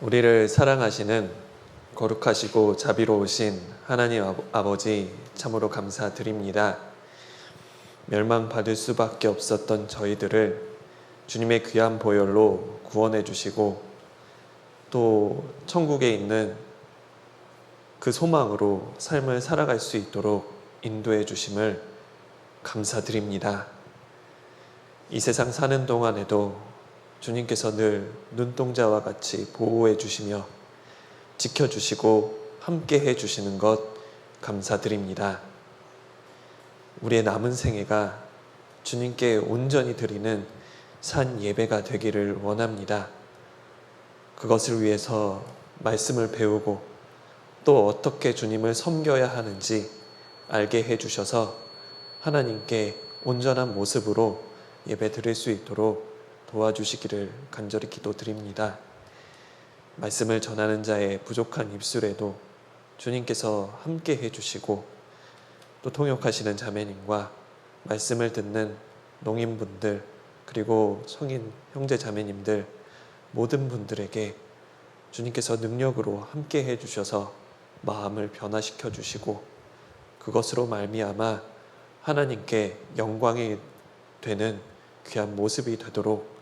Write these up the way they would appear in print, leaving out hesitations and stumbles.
우리를 사랑하시는 거룩하시고 자비로우신 하나님 아버지 참으로 감사드립니다. 멸망받을 수밖에 없었던 저희들을 주님의 귀한 보혈로 구원해 주시고 또 천국에 있는 그 소망으로 삶을 살아갈 수 있도록 인도해 주심을 감사드립니다. 이 세상 사는 동안에도 주님께서 늘 눈동자와 같이 보호해 주시며 지켜주시고 함께 해 주시는 것 감사드립니다. 우리의 남은 생애가 주님께 온전히 드리는 산 예배가 되기를 원합니다. 그것을 위해서 말씀을 배우고 또 어떻게 주님을 섬겨야 하는지 알게 해 주셔서 하나님께 온전한 모습으로 예배 드릴 수 있도록 도와주시기를 간절히 기도드립니다. 말씀을 전하는 자의 부족한 입술에도 주님께서 함께 해주시고 또 통역하시는 자매님과 말씀을 듣는 농인분들 그리고 성인 형제 자매님들 모든 분들에게 주님께서 능력으로 함께 해주셔서 마음을 변화시켜 주시고 그것으로 말미암아 하나님께 영광이 되는 귀한 모습이 되도록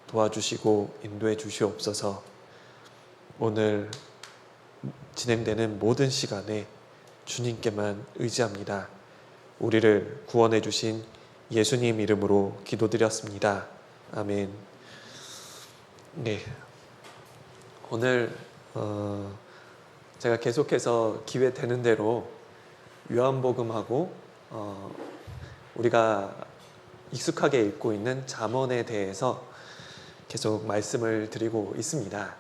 도와주시고 인도해 주시옵소서. 오늘 진행되는 모든 시간에 주님께만 의지합니다. 우리를 구원해 주신 예수님 이름으로 기도드렸습니다. 아멘. 네, 오늘 제가 계속해서 기회 되는 대로 요한복음하고 우리가 익숙하게 읽고 있는 잠언에 대해서 계속 말씀을 드리고 있습니다.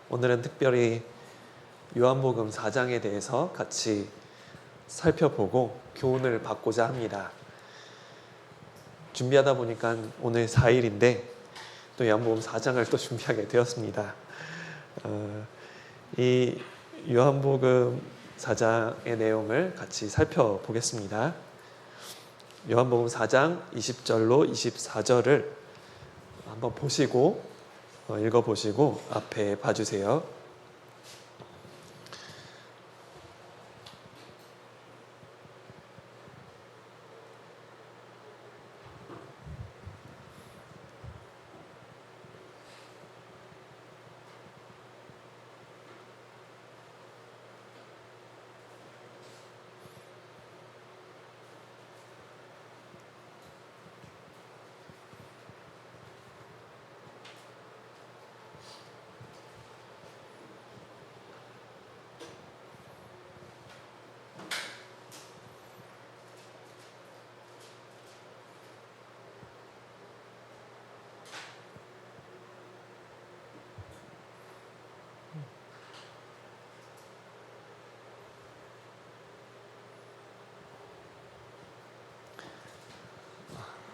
오늘은 특별히 요한복음 4장에 대해서 같이 살펴보고 교훈을 받고자 합니다. 준비하다 보니까 오늘 4일인데 또 요한복음 4장을 또 준비하게 되었습니다. 이 요한복음 4장의 내용을 같이 살펴보겠습니다. 요한복음 4장 20절로 24절을 한번 보시고 읽어보시고 앞에 봐주세요.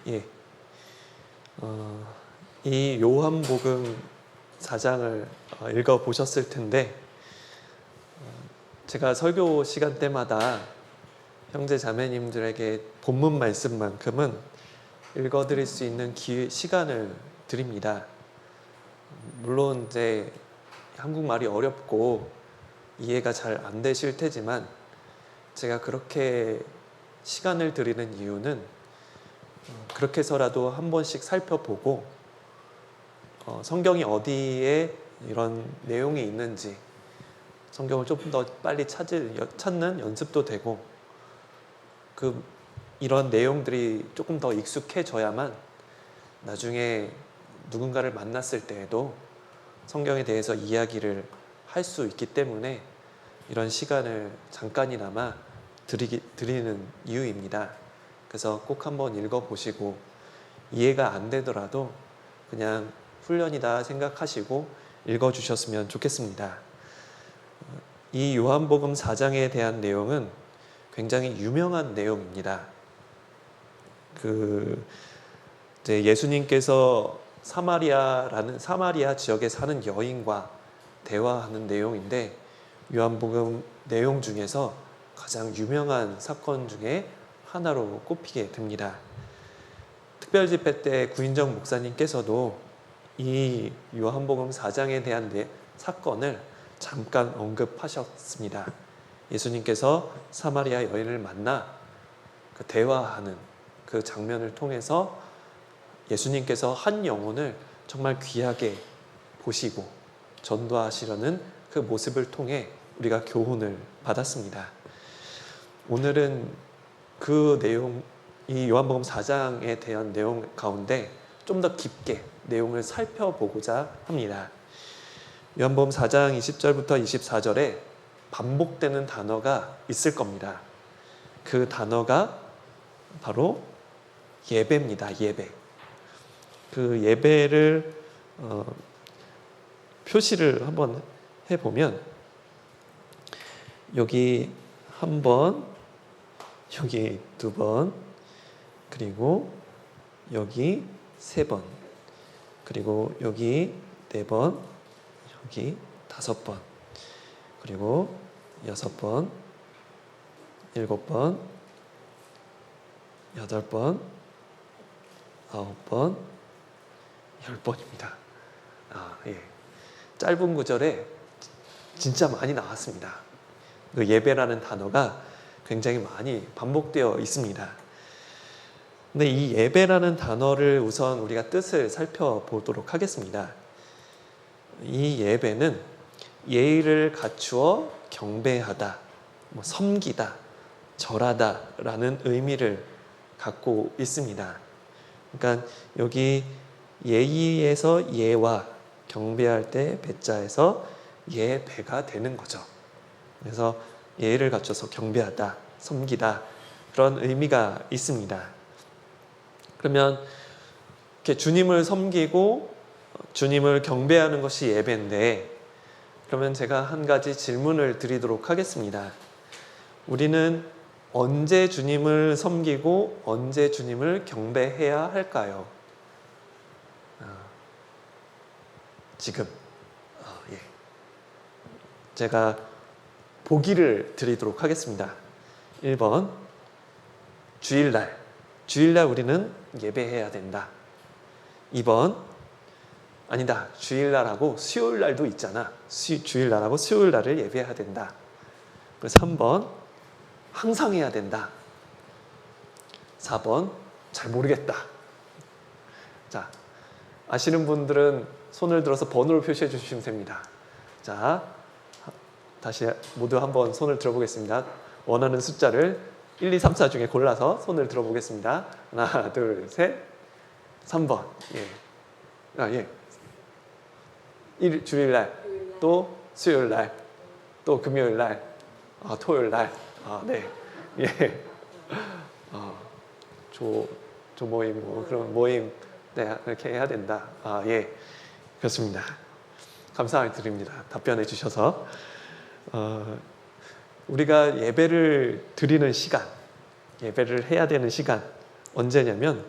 예, 이 요한복음 4장을 읽어보셨을 텐데 제가 설교 시간 때마다 형제 자매님들에게 본문 말씀만큼은 읽어드릴 수 있는 시간을 드립니다. 물론 이제 한국말이 어렵고 이해가 잘 안 되실 테지만 제가 그렇게 시간을 드리는 이유는 그렇게 해서라도 한 번씩 살펴보고 성경이 어디에 이런 내용이 있는지 성경을 조금 더 빨리 찾는 연습도 되고 이런 내용들이 조금 더 익숙해져야만 나중에 누군가를 만났을 때에도 성경에 대해서 이야기를 할 수 있기 때문에 이런 시간을 잠깐이나마 드리는 이유입니다. 그래서 꼭 한번 읽어보시고 이해가 안 되더라도 그냥 훈련이다 생각하시고 읽어주셨으면 좋겠습니다. 이 요한복음 4장에 대한 내용은 굉장히 유명한 내용입니다. 이제 예수님께서 사마리아 지역에 사는 여인과 대화하는 내용인데 요한복음 내용 중에서 가장 유명한 사건 중에 하나로 꼽히게 됩니다. 특별집회 때 구인정 목사님께서도 이 요한복음 4장에 대한 사건을 잠깐 언급하셨습니다. 예수님께서 사마리아 여인을 만나 그 대화하는 그 장면을 통해서 예수님께서 한 영혼을 정말 귀하게 보시고 전도하시려는 그 모습을 통해 우리가 교훈을 받았습니다. 오늘은 그 내용, 이 요한복음 4장에 대한 내용 가운데 좀 더 깊게 내용을 살펴보고자 합니다. 요한복음 4장 20절부터 24절에 반복되는 단어가 있을 겁니다. 그 단어가 바로 예배입니다. 예배. 그 예배를 표시를 한번 해보면 여기 한 번, 여기 두 번, 그리고 여기 세 번, 그리고 여기 네 번, 여기 다섯 번, 그리고 여섯 번, 일곱 번, 여덟 번, 아홉 번, 10번입니다. 예. 짧은 구절에 진짜 많이 나왔습니다. 그 예배라는 단어가 굉장히 많이 반복되어 있습니다. 근데 이 예배라는 단어를 우선 우리가 뜻을 살펴보도록 하겠습니다. 이 예배는 예의를 갖추어 경배하다, 섬기다, 절하다라는 의미를 갖고 있습니다. 그러니까 여기 예의에서 예와 경배할 때 배자에서 예배가 되는 거죠. 그래서 예의를 갖춰서 경배하다, 섬기다 그런 의미가 있습니다. 그러면 이렇게 주님을 섬기고 주님을 경배하는 것이 예배인데, 그러면 제가 한 가지 질문을 드리도록 하겠습니다. 우리는 언제 주님을 섬기고 언제 주님을 경배해야 할까요? 지금. 예. 제가 보기를 드리도록 하겠습니다. 1번, 주일날. 주일날 우리는 예배해야 된다. 2번, 아니다. 주일날하고 수요일날도 있잖아. 주일날하고 수요일날을 예배해야 된다. 3번, 항상 해야 된다. 4번, 잘 모르겠다. 자, 아시는 분들은 손을 들어서 번호를 표시해 주시면 됩니다. 자, 다시 모두 한번 손을 들어보겠습니다. 원하는 숫자를 1, 2, 3, 4 중에 골라서 손을 들어보겠습니다. 하나, 둘, 셋. 3번. 예. 예. 주일날, 또 수요일날, 또 금요일날, 토요일날. 네. 예. 조 모임, 그런 모임, 네, 그렇게 해야 된다. 예. 그렇습니다. 감사드립니다. 답변해 주셔서. 우리가 예배를 드리는 시간, 예배를 해야 되는 시간 언제냐면,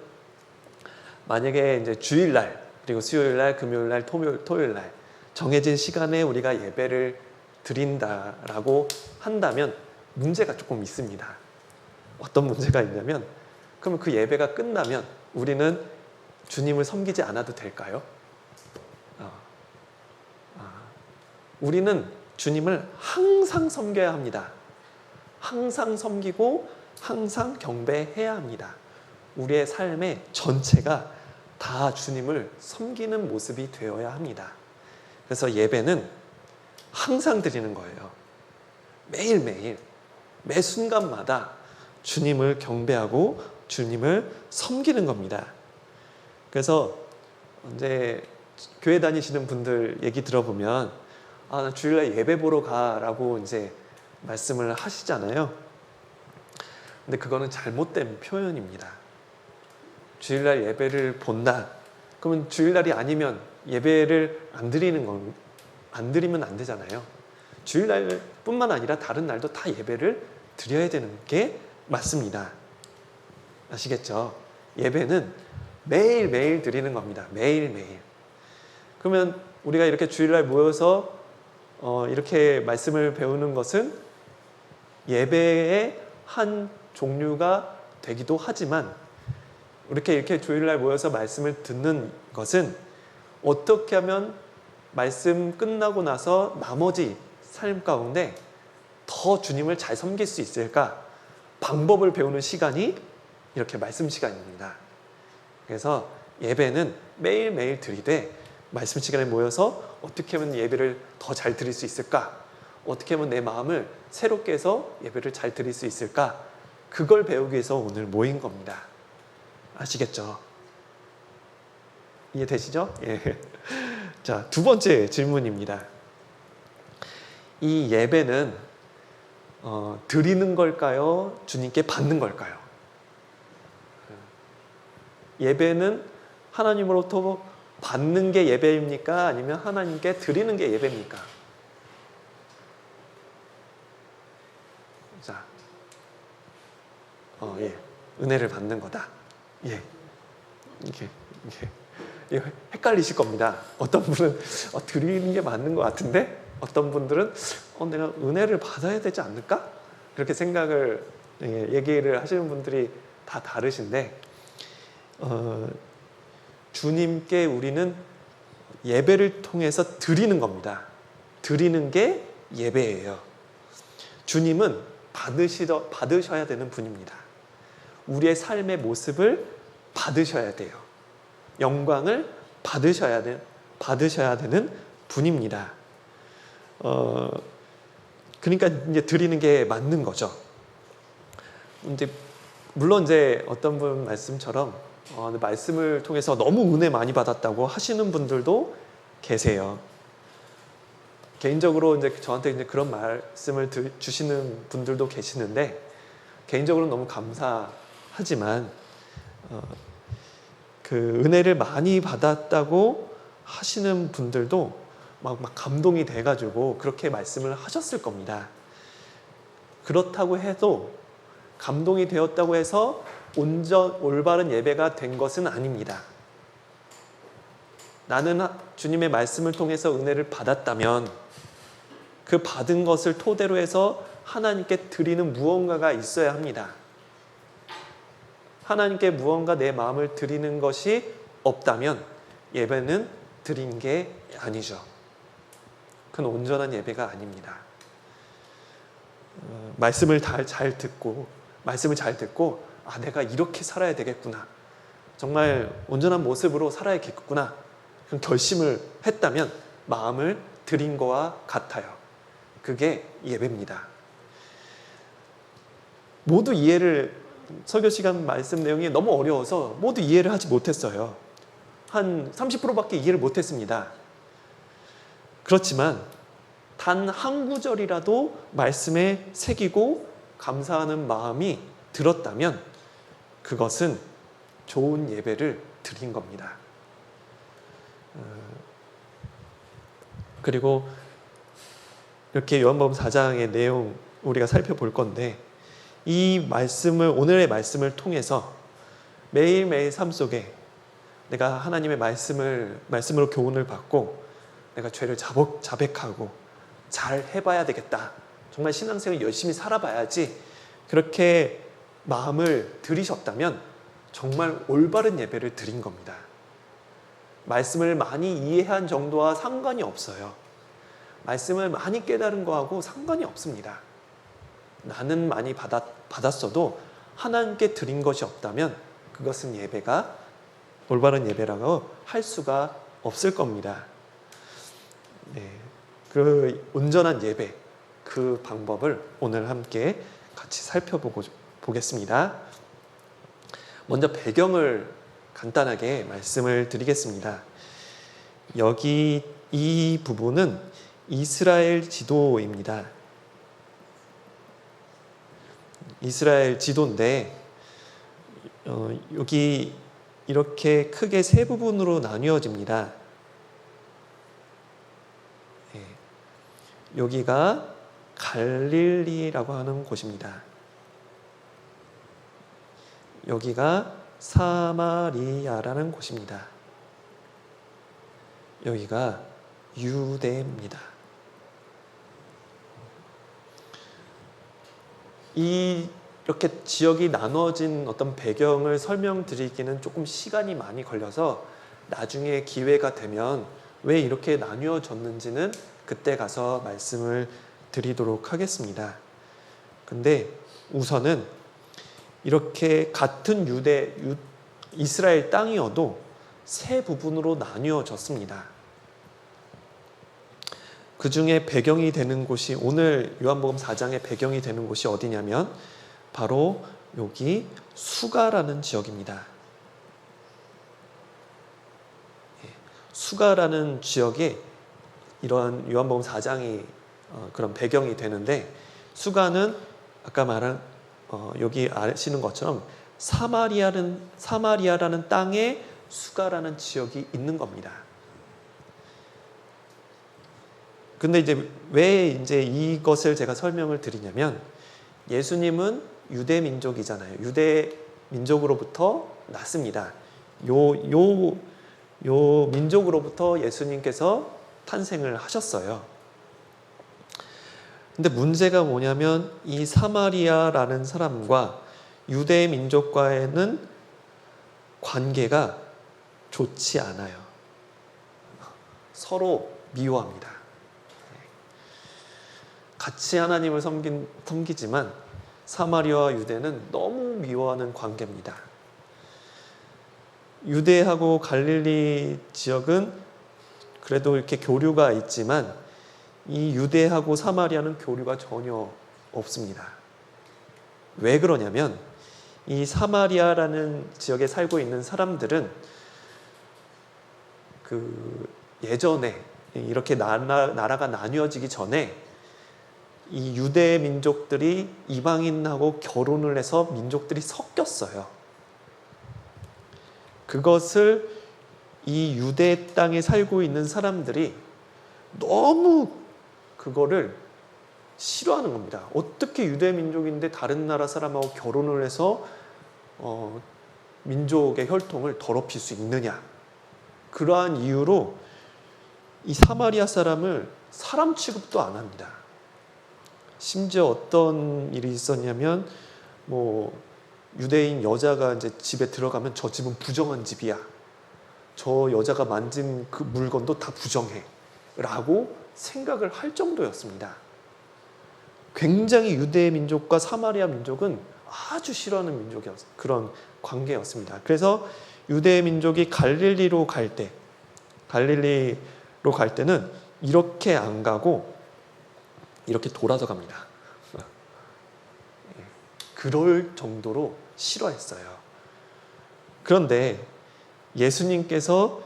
만약에 이제 주일날, 그리고 수요일날, 금요일날, 토요일날 정해진 시간에 우리가 예배를 드린다라고 한다면 문제가 조금 있습니다. 어떤 문제가 있냐면, 그러면 그 예배가 끝나면 우리는 주님을 섬기지 않아도 될까요? 우리는 주님을 항상 섬겨야 합니다. 항상 섬기고 항상 경배해야 합니다. 우리의 삶의 전체가 다 주님을 섬기는 모습이 되어야 합니다. 그래서 예배는 항상 드리는 거예요. 매일매일, 매 순간마다 주님을 경배하고 주님을 섬기는 겁니다. 그래서 이제 교회 다니시는 분들 얘기 들어보면, 나 주일날 예배 보러 가라고 이제 말씀을 하시잖아요. 근데 그거는 잘못된 표현입니다. 주일날 예배를 본다. 그러면 주일날이 아니면 예배를 안 드리면 안 되잖아요. 주일날뿐만 아니라 다른 날도 다 예배를 드려야 되는 게 맞습니다. 아시겠죠? 예배는 매일매일 드리는 겁니다. 매일매일. 그러면 우리가 이렇게 주일날 모여서 이렇게 말씀을 배우는 것은 예배의 한 종류가 되기도 하지만, 이렇게 주일날 모여서 말씀을 듣는 것은 어떻게 하면 말씀 끝나고 나서 나머지 삶 가운데 더 주님을 잘 섬길 수 있을까? 방법을 배우는 시간이 이렇게 말씀 시간입니다. 그래서 예배는 매일매일 드리되 말씀 시간에 모여서 어떻게 하면 예배를 더 잘 드릴 수 있을까? 어떻게 하면 내 마음을 새롭게 해서 예배를 잘 드릴 수 있을까? 그걸 배우기 위해서 오늘 모인 겁니다. 아시겠죠? 이해되시죠? 예. 자, 두 번째 질문입니다. 이 예배는 드리는 걸까요? 주님께 받는 걸까요? 예배는 하나님으로부터 받는 게 예배입니까? 아니면 하나님께 드리는 게 예배입니까? 자, 예, 은혜를 받는 거다. 예, 이게 헷갈리실 겁니다. 어떤 분은 드리는 게 맞는 것 같은데, 어떤 분들은 내가 은혜를 받아야 되지 않을까? 그렇게 생각을 얘기를 하시는 분들이 다 다르신데, 주님께 우리는 예배를 통해서 드리는 겁니다. 드리는 게 예배예요. 주님은 받으셔야 되는 분입니다. 우리의 삶의 모습을 받으셔야 돼요. 영광을 받으셔야 되는 분입니다. 그러니까 이제 드리는 게 맞는 거죠. 물론 어떤 분 말씀처럼 말씀을 통해서 너무 은혜 많이 받았다고 하시는 분들도 계세요. 개인적으로 저한테 그런 말씀을 주시는 분들도 계시는데, 개인적으로 너무 감사하지만 그 은혜를 많이 받았다고 하시는 분들도 막 감동이 돼가지고 그렇게 말씀을 하셨을 겁니다. 그렇다고 해도 감동이 되었다고 해서 올바른 예배가 된 것은 아닙니다. 나는 주님의 말씀을 통해서 은혜를 받았다면 그 받은 것을 토대로 해서 하나님께 드리는 무언가가 있어야 합니다. 하나님께 무언가 내 마음을 드리는 것이 없다면 예배는 드린 게 아니죠. 그건 온전한 예배가 아닙니다. 말씀을 잘 듣고 내가 이렇게 살아야 되겠구나, 정말 온전한 모습으로 살아야겠구나, 그런 결심을 했다면 마음을 드린 거와 같아요. 그게 예배입니다. 모두 설교 시간 말씀 내용이 너무 어려워서 모두 이해를 하지 못했어요. 한 30%밖에 이해를 못했습니다. 그렇지만 단 한 구절이라도 말씀에 새기고 감사하는 마음이 들었다면 그것은 좋은 예배를 드린 겁니다. 그리고 이렇게 요한복음 4장의 내용 우리가 살펴볼 건데, 오늘의 말씀을 통해서 매일매일 삶 속에 내가 하나님의 말씀으로 교훈을 받고 내가 죄를 자백하고 잘 해봐야 되겠다, 정말 신앙생활 열심히 살아봐야지, 그렇게 마음을 들이셨다면 정말 올바른 예배를 드린 겁니다. 말씀을 많이 이해한 정도와 상관이 없어요. 말씀을 많이 깨달은 거하고 상관이 없습니다. 나는 많이 받았어도 하나님께 드린 것이 없다면 그것은 올바른 예배라고 할 수가 없을 겁니다. 네, 그 온전한 예배, 그 방법을 오늘 함께 같이 살펴보겠습니다. 먼저 배경을 간단하게 말씀을 드리겠습니다. 여기 이 부분은 이스라엘 지도입니다. 이스라엘 지도인데 여기 이렇게 크게 세 부분으로 나뉘어집니다. 여기가 갈릴리라고 하는 곳입니다. 여기가 사마리아라는 곳입니다. 여기가 유대입니다. 이렇게 지역이 나눠진 어떤 배경을 설명드리기는 조금 시간이 많이 걸려서 나중에 기회가 되면 왜 이렇게 나뉘어졌는지는 그때 가서 말씀을 드리도록 하겠습니다. 근데 우선은 이렇게 같은 이스라엘 땅이어도 세 부분으로 나뉘어졌습니다. 그 중에 배경이 되는 곳이, 오늘 요한복음 4장의 배경이 되는 곳이 어디냐면 바로 여기 수가라는 지역입니다. 수가라는 지역에 이런 요한복음 4장이 그런 배경이 되는데, 수가는 아까 말한 여기 아시는 것처럼 사마리아라는 땅에 수가라는 지역이 있는 겁니다. 근데 왜 이것을 제가 설명을 드리냐면, 예수님은 유대 민족이잖아요. 유대 민족으로부터 났습니다. 요 민족으로부터 예수님께서 탄생을 하셨어요. 근데 문제가 뭐냐면 이 사마리아라는 사람과 유대 민족과에는 관계가 좋지 않아요. 서로 미워합니다. 같이 하나님을 섬기지만 사마리아와 유대는 너무 미워하는 관계입니다. 유대하고 갈릴리 지역은 그래도 이렇게 교류가 있지만 이 유대하고 사마리아는 교류가 전혀 없습니다. 왜 그러냐면 이 사마리아라는 지역에 살고 있는 사람들은 예전에 이렇게 나라가 나뉘어지기 전에 이 유대 민족들이 이방인하고 결혼을 해서 민족들이 섞였어요. 그것을 이 유대 땅에 살고 있는 사람들이 너무 그거를 싫어하는 겁니다. 어떻게 유대 민족인데 다른 나라 사람하고 결혼을 해서 민족의 혈통을 더럽힐 수 있느냐. 그러한 이유로 이 사마리아 사람을 사람 취급도 안 합니다. 심지어 어떤 일이 있었냐면 유대인 여자가 이제 집에 들어가면 저 집은 부정한 집이야. 저 여자가 만진 그 물건도 다 부정해. 라고 생각을 할 정도였습니다. 굉장히 유대 민족과 사마리아 민족은 아주 싫어하는 그런 관계였습니다. 그래서 유대 민족이 갈릴리로 갈 때는 이렇게 안 가고 이렇게 돌아서 갑니다. 그럴 정도로 싫어했어요. 그런데 예수님께서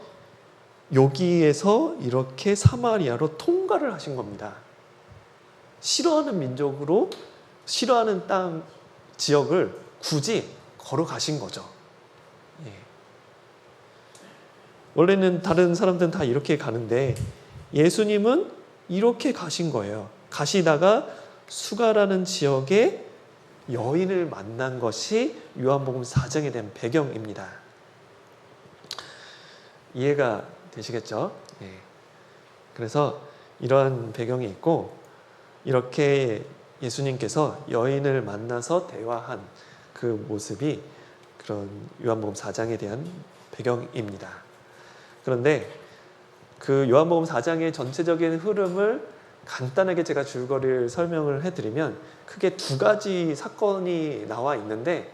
여기에서 이렇게 사마리아로 통과를 하신 겁니다. 싫어하는 민족으로, 싫어하는 땅, 지역을 굳이 걸어가신 거죠. 원래는 다른 사람들은 다 이렇게 가는데 예수님은 이렇게 가신 거예요. 가시다가 수가라는 지역에 여인을 만난 것이 요한복음 4장에 대한 배경입니다. 이해가 되시겠죠? 그래서 이러한 배경이 있고, 이렇게 예수님께서 여인을 만나서 대화한 그 모습이 그런 요한복음 4장에 대한 배경입니다. 그런데 그 요한복음 4장의 전체적인 흐름을 간단하게 제가 줄거리를 설명을 해드리면 크게 두 가지 사건이 나와 있는데,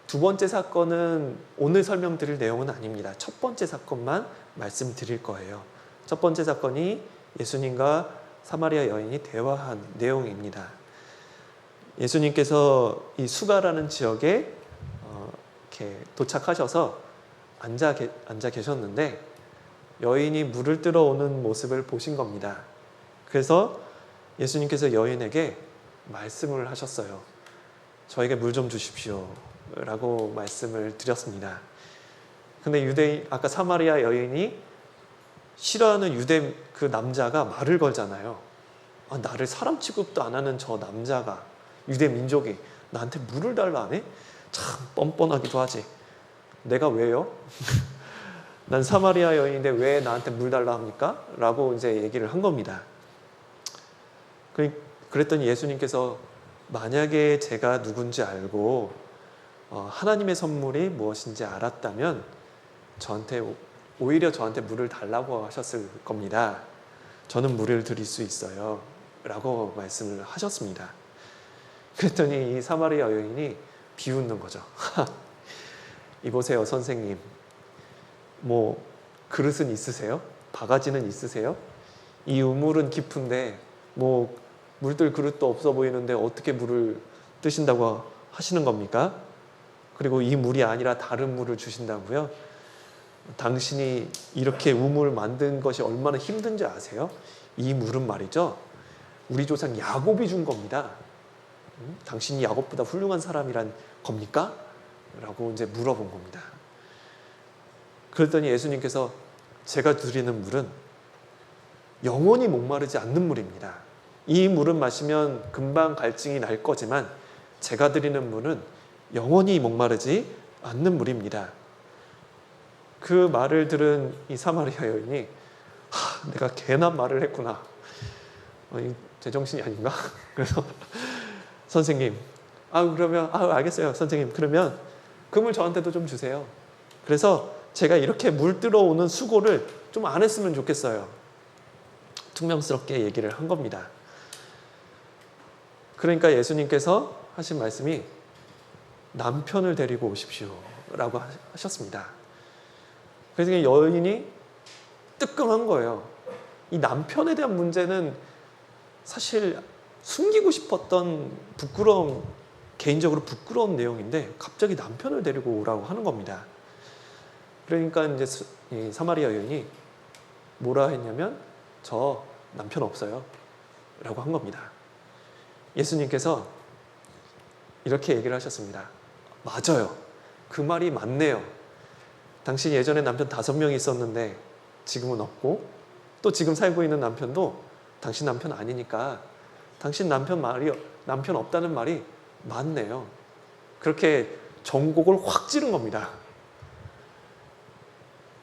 두 번째 사건은 오늘 설명드릴 내용은 아닙니다. 첫 번째 사건만 말씀드릴 거예요. 첫 번째 사건이 예수님과 사마리아 여인이 대화한 내용입니다. 예수님께서 이 수가라는 지역에 이렇게 도착하셔서 앉아 계셨는데 여인이 물을 뜨러 오는 모습을 보신 겁니다. 그래서 예수님께서 여인에게 말씀을 하셨어요. 저에게 물 좀 주십시오 라고 말씀을 드렸습니다. 근데 아까 사마리아 여인이 싫어하는 유대 그 남자가 말을 걸잖아요. 나를 사람 취급도 안 하는 저 남자가, 유대 민족이 나한테 물을 달라 하네? 참 뻔뻔하기도 하지. 내가 왜요? 난 사마리아 여인인데 왜 나한테 물 달라 합니까? 라고 이제 얘기를 한 겁니다. 그랬더니 예수님께서 만약에 제가 누군지 알고 하나님의 선물이 무엇인지 알았다면 저한테 오히려 저한테 물을 달라고 하셨을 겁니다. 저는 물을 드릴 수 있어요 라고 말씀을 하셨습니다. 그랬더니 이 사마리아 여인이 비웃는 거죠. 이보세요 선생님, 뭐 그릇은 있으세요? 바가지는 있으세요? 이 우물은 깊은데 뭐 물들 그릇도 없어 보이는데 어떻게 물을 뜨신다고 하시는 겁니까? 그리고 이 물이 아니라 다른 물을 주신다고요? 당신이 이렇게 우물 만든 것이 얼마나 힘든지 아세요? 이 물은 말이죠, 우리 조상 야곱이 준 겁니다. 당신이 야곱보다 훌륭한 사람이란 겁니까? 라고 이제 물어본 겁니다. 그랬더니 예수님께서 제가 드리는 물은 영원히 목마르지 않는 물입니다. 이 물은 마시면 금방 갈증이 날 거지만 제가 드리는 물은 영원히 목마르지 않는 물입니다. 그 말을 들은 이 사마리아 여인이 내가 괜한 말을 했구나. 제정신이 아닌가? 그래서 선생님, 그러면 알겠어요. 선생님, 그러면 그 물 저한테도 좀 주세요. 그래서 제가 이렇게 물 들어오는 수고를 좀 안 했으면 좋겠어요. 퉁명스럽게 얘기를 한 겁니다. 그러니까 예수님께서 하신 말씀이 남편을 데리고 오십시오 라고 하셨습니다. 그래서 여인이 뜨끔한 거예요. 이 남편에 대한 문제는 사실 숨기고 싶었던 개인적으로 부끄러운 내용인데 갑자기 남편을 데리고 오라고 하는 겁니다. 그러니까 이제 이 사마리아 여인이 뭐라 했냐면 저 남편 없어요 라고 한 겁니다. 예수님께서 이렇게 얘기를 하셨습니다. 맞아요. 그 말이 맞네요. 당신 예전에 남편 5명이 있었는데 지금은 없고 또 지금 살고 있는 남편도 당신 남편 아니니까 당신 남편 없다는 말이 맞네요. 그렇게 정곡을 확 찌른 겁니다.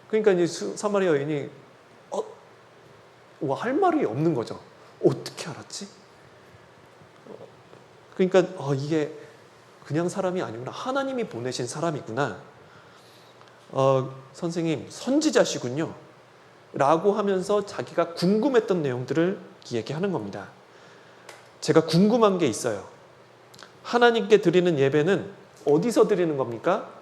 그러니까 이제 사마리아 여인이 할 말이 없는 거죠. 어떻게 알았지? 그러니까 이게 그냥 사람이 아니구나. 하나님이 보내신 사람이구나. 선생님 선지자시군요 라고 하면서 자기가 궁금했던 내용들을 얘기하는 겁니다. 제가 궁금한 게 있어요. 하나님께 드리는 예배는 어디서 드리는 겁니까?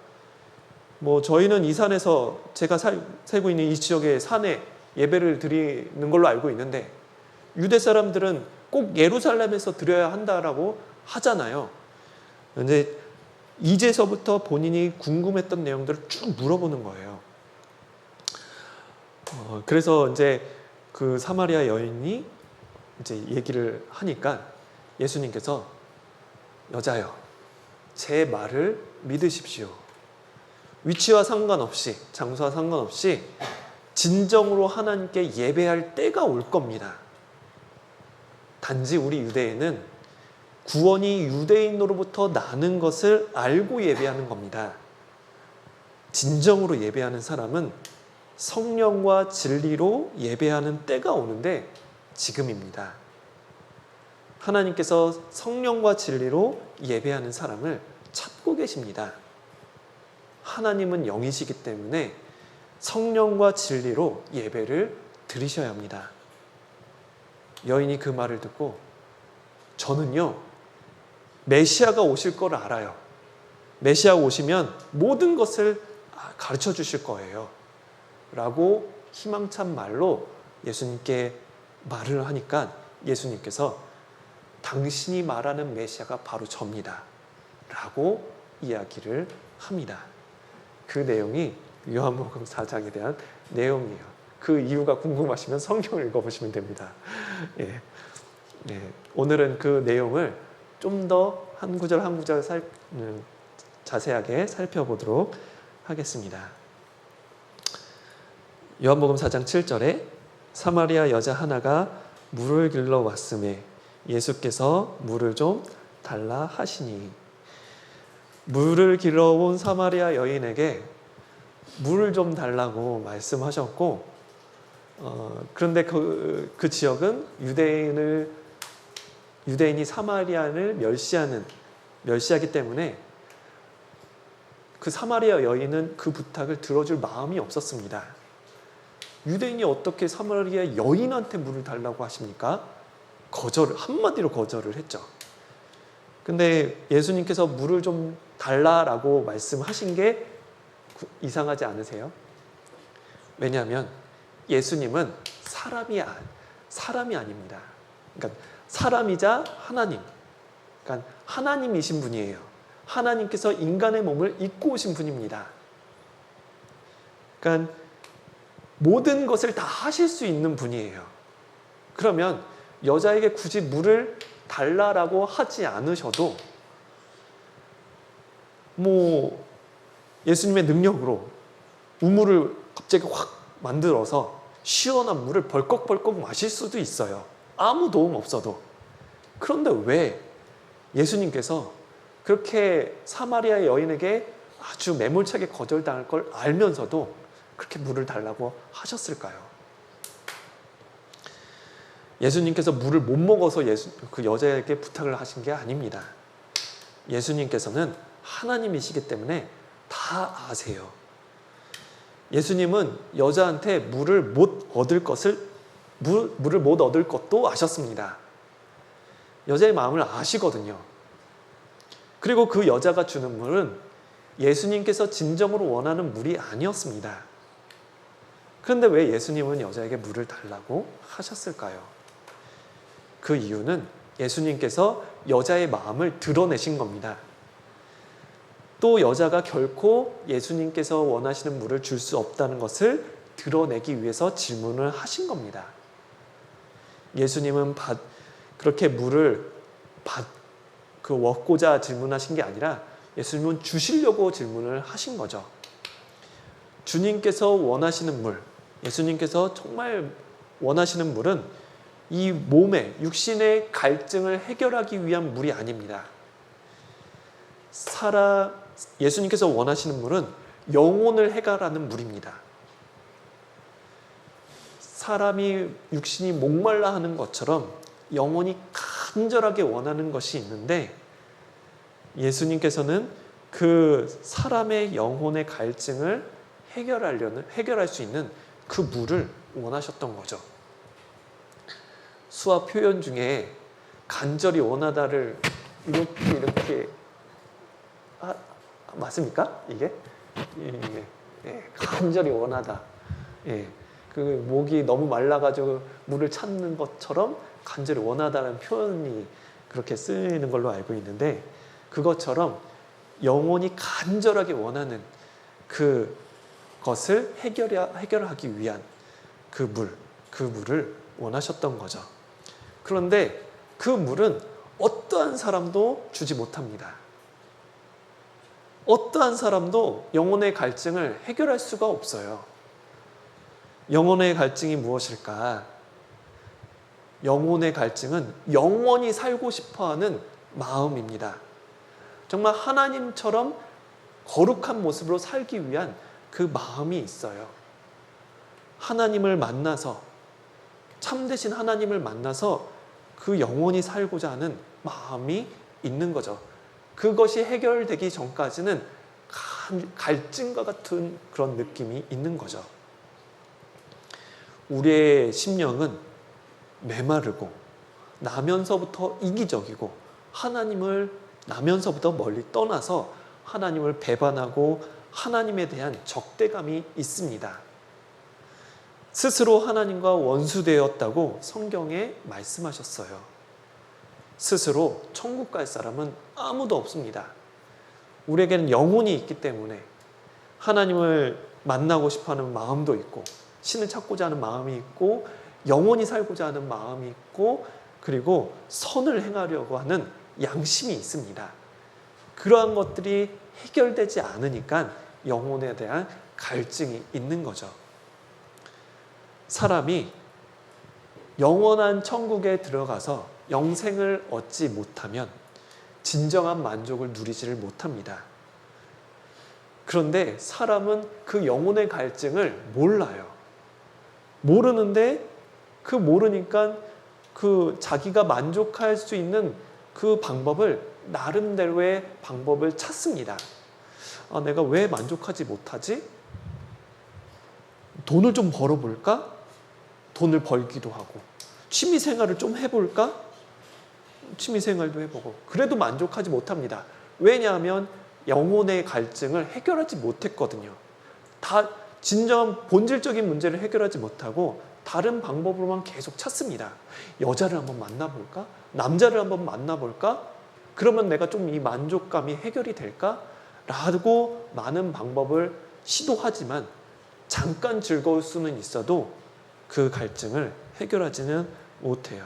저희는 이 산에서 제가 살고 있는 이 지역의 산에 예배를 드리는 걸로 알고 있는데 유대 사람들은 꼭 예루살렘에서 드려야 한다라고 하잖아요. 근데 이제서부터 본인이 궁금했던 내용들을 쭉 물어보는 거예요. 그래서 이제 그 사마리아 여인이 이제 얘기를 하니까 예수님께서 여자여, 제 말을 믿으십시오. 위치와 상관없이, 장소와 상관없이 진정으로 하나님께 예배할 때가 올 겁니다. 단지 우리 유대인은 구원이 유대인으로부터 나는 것을 알고 예배하는 겁니다. 진정으로 예배하는 사람은 성령과 진리로 예배하는 때가 오는데 지금입니다. 하나님께서 성령과 진리로 예배하는 사람을 찾고 계십니다. 하나님은 영이시기 때문에 성령과 진리로 예배를 드리셔야 합니다. 여인이 그 말을 듣고 저는요 메시아가 오실 걸 알아요. 메시아가 오시면 모든 것을 가르쳐 주실 거예요 라고 희망찬 말로 예수님께 말을 하니까 예수님께서 당신이 말하는 메시아가 바로 접니다 라고 이야기를 합니다. 그 내용이 요한복음 4장에 대한 내용이에요. 그 이유가 궁금하시면 성경을 읽어보시면 됩니다. 예. 오늘은 그 내용을 좀 더 한 구절 한 구절 자세하게 살펴보도록 하겠습니다. 요한복음 4장 7절에 사마리아 여자 하나가 물을 길러 왔음에 예수께서 물을 좀 달라 하시니, 물을 길러 온 사마리아 여인에게 물을 좀 달라고 말씀하셨고, 그런데 그 지역은 유대인이 사마리아를 멸시하기 때문에 그 사마리아 여인은 그 부탁을 들어줄 마음이 없었습니다. 유대인이 어떻게 사마리아 여인한테 물을 달라고 하십니까? 한마디로 거절을 했죠. 근데 예수님께서 물을 좀 달라라고 말씀하신 게 이상하지 않으세요? 왜냐하면 예수님은 사람이 아닙니다. 그러니까 사람이자 하나님, 그러니까 하나님이신 분이에요. 하나님께서 인간의 몸을 입고 오신 분입니다. 그러니까 모든 것을 다 하실 수 있는 분이에요. 그러면 여자에게 굳이 물을 달라라고 하지 않으셔도 예수님의 능력으로 우물을 갑자기 확 만들어서 시원한 물을 벌컥벌컥 마실 수도 있어요. 아무 도움 없어도. 그런데 왜 예수님께서 그렇게 사마리아 여인에게 아주 매몰차게 거절당할 걸 알면서도 그렇게 물을 달라고 하셨을까요? 예수님께서 물을 못 먹어서 그 여자에게 부탁을 하신 게 아닙니다. 예수님께서는 하나님이시기 때문에 다 아세요. 예수님은 여자한테 물을 못 얻을 것도 아셨습니다. 여자의 마음을 아시거든요. 그리고 그 여자가 주는 물은 예수님께서 진정으로 원하는 물이 아니었습니다. 그런데 왜 예수님은 여자에게 물을 달라고 하셨을까요? 그 이유는 예수님께서 여자의 마음을 드러내신 겁니다. 또 여자가 결코 예수님께서 원하시는 물을 줄 수 없다는 것을 드러내기 위해서 질문을 하신 겁니다. 예수님은 그렇게 물을 얻고자 질문하신 게 아니라 예수님은 주시려고 질문을 하신 거죠. 주님께서 원하시는 물, 예수님께서 정말 원하시는 물은 이 몸의 육신의 갈증을 해결하기 위한 물이 아닙니다. 예수님께서 원하시는 물은 영혼을 해결하는 물입니다. 사람이 육신이 목말라 하는 것처럼 영혼이 간절하게 원하는 것이 있는데 예수님께서는 그 사람의 영혼의 갈증을 해결할 수 있는 그 물을 원하셨던 거죠. 수화 표현 중에 간절히 원하다를 이렇게 맞습니까? 이게? 간절히 원하다. 그 목이 너무 말라가지고 물을 찾는 것처럼 간절히 원하다는 표현이 그렇게 쓰이는 걸로 알고 있는데 그것처럼 영혼이 간절하게 원하는 그것을 해결하기 위한 그 물을 원하셨던 거죠. 그런데 그 물은 어떠한 사람도 주지 못합니다. 어떠한 사람도 영혼의 갈증을 해결할 수가 없어요. 영혼의 갈증이 무엇일까? 영혼의 갈증은 영원히 살고 싶어하는 마음입니다. 정말 하나님처럼 거룩한 모습으로 살기 위한 그 마음이 있어요. 하나님을 만나서 참되신 하나님을 만나서 그 영원히 살고자 하는 마음이 있는 거죠. 그것이 해결되기 전까지는 갈증과 같은 그런 느낌이 있는 거죠. 우리의 심령은 메마르고 나면서부터 이기적이고 하나님을 나면서부터 멀리 떠나서 하나님을 배반하고 하나님에 대한 적대감이 있습니다. 스스로 하나님과 원수되었다고 성경에 말씀하셨어요. 스스로 천국 갈 사람은 아무도 없습니다. 우리에게는 영혼이 있기 때문에 하나님을 만나고 싶어하는 마음도 있고 신을 찾고자 하는 마음이 있고 영원히 살고자 하는 마음이 있고 그리고 선을 행하려고 하는 양심이 있습니다. 그러한 것들이 해결되지 않으니까 영혼에 대한 갈증이 있는 거죠. 사람이 영원한 천국에 들어가서 영생을 얻지 못하면 진정한 만족을 누리지를 못합니다. 그런데 사람은 그 영혼의 갈증을 몰라요. 모르는데 그 모르니까 그 자기가 만족할 수 있는 그 방법을 나름대로의 방법을 찾습니다. 내가 왜 만족하지 못하지? 돈을 좀 벌어볼까? 돈을 벌기도 하고, 취미 생활을 좀 해볼까? 취미 생활도 해보고, 그래도 만족하지 못합니다. 왜냐하면 영혼의 갈증을 해결하지 못했거든요. 다 진정 본질적인 문제를 해결하지 못하고 다른 방법으로만 계속 찾습니다. 여자를 한번 만나볼까? 남자를 한번 만나볼까? 그러면 내가 좀 이 만족감이 해결이 될까? 라고 많은 방법을 시도하지만 잠깐 즐거울 수는 있어도 그 갈증을 해결하지는 못해요.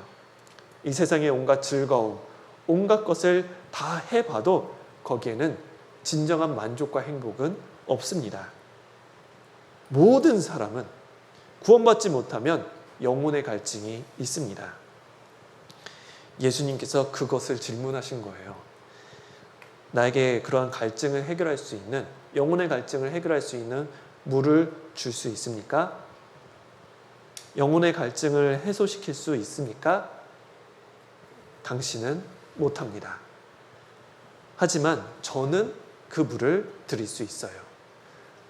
이 세상의 온갖 즐거움, 온갖 것을 다 해봐도 거기에는 진정한 만족과 행복은 없습니다. 모든 사람은 구원받지 못하면 영혼의 갈증이 있습니다. 예수님께서 그것을 질문하신 거예요. 나에게 그러한 갈증을 해결할 수 있는, 영혼의 갈증을 해결할 수 있는 물을 줄 수 있습니까? 영혼의 갈증을 해소시킬 수 있습니까? 당신은 못합니다. 하지만 저는 그 물을 드릴 수 있어요.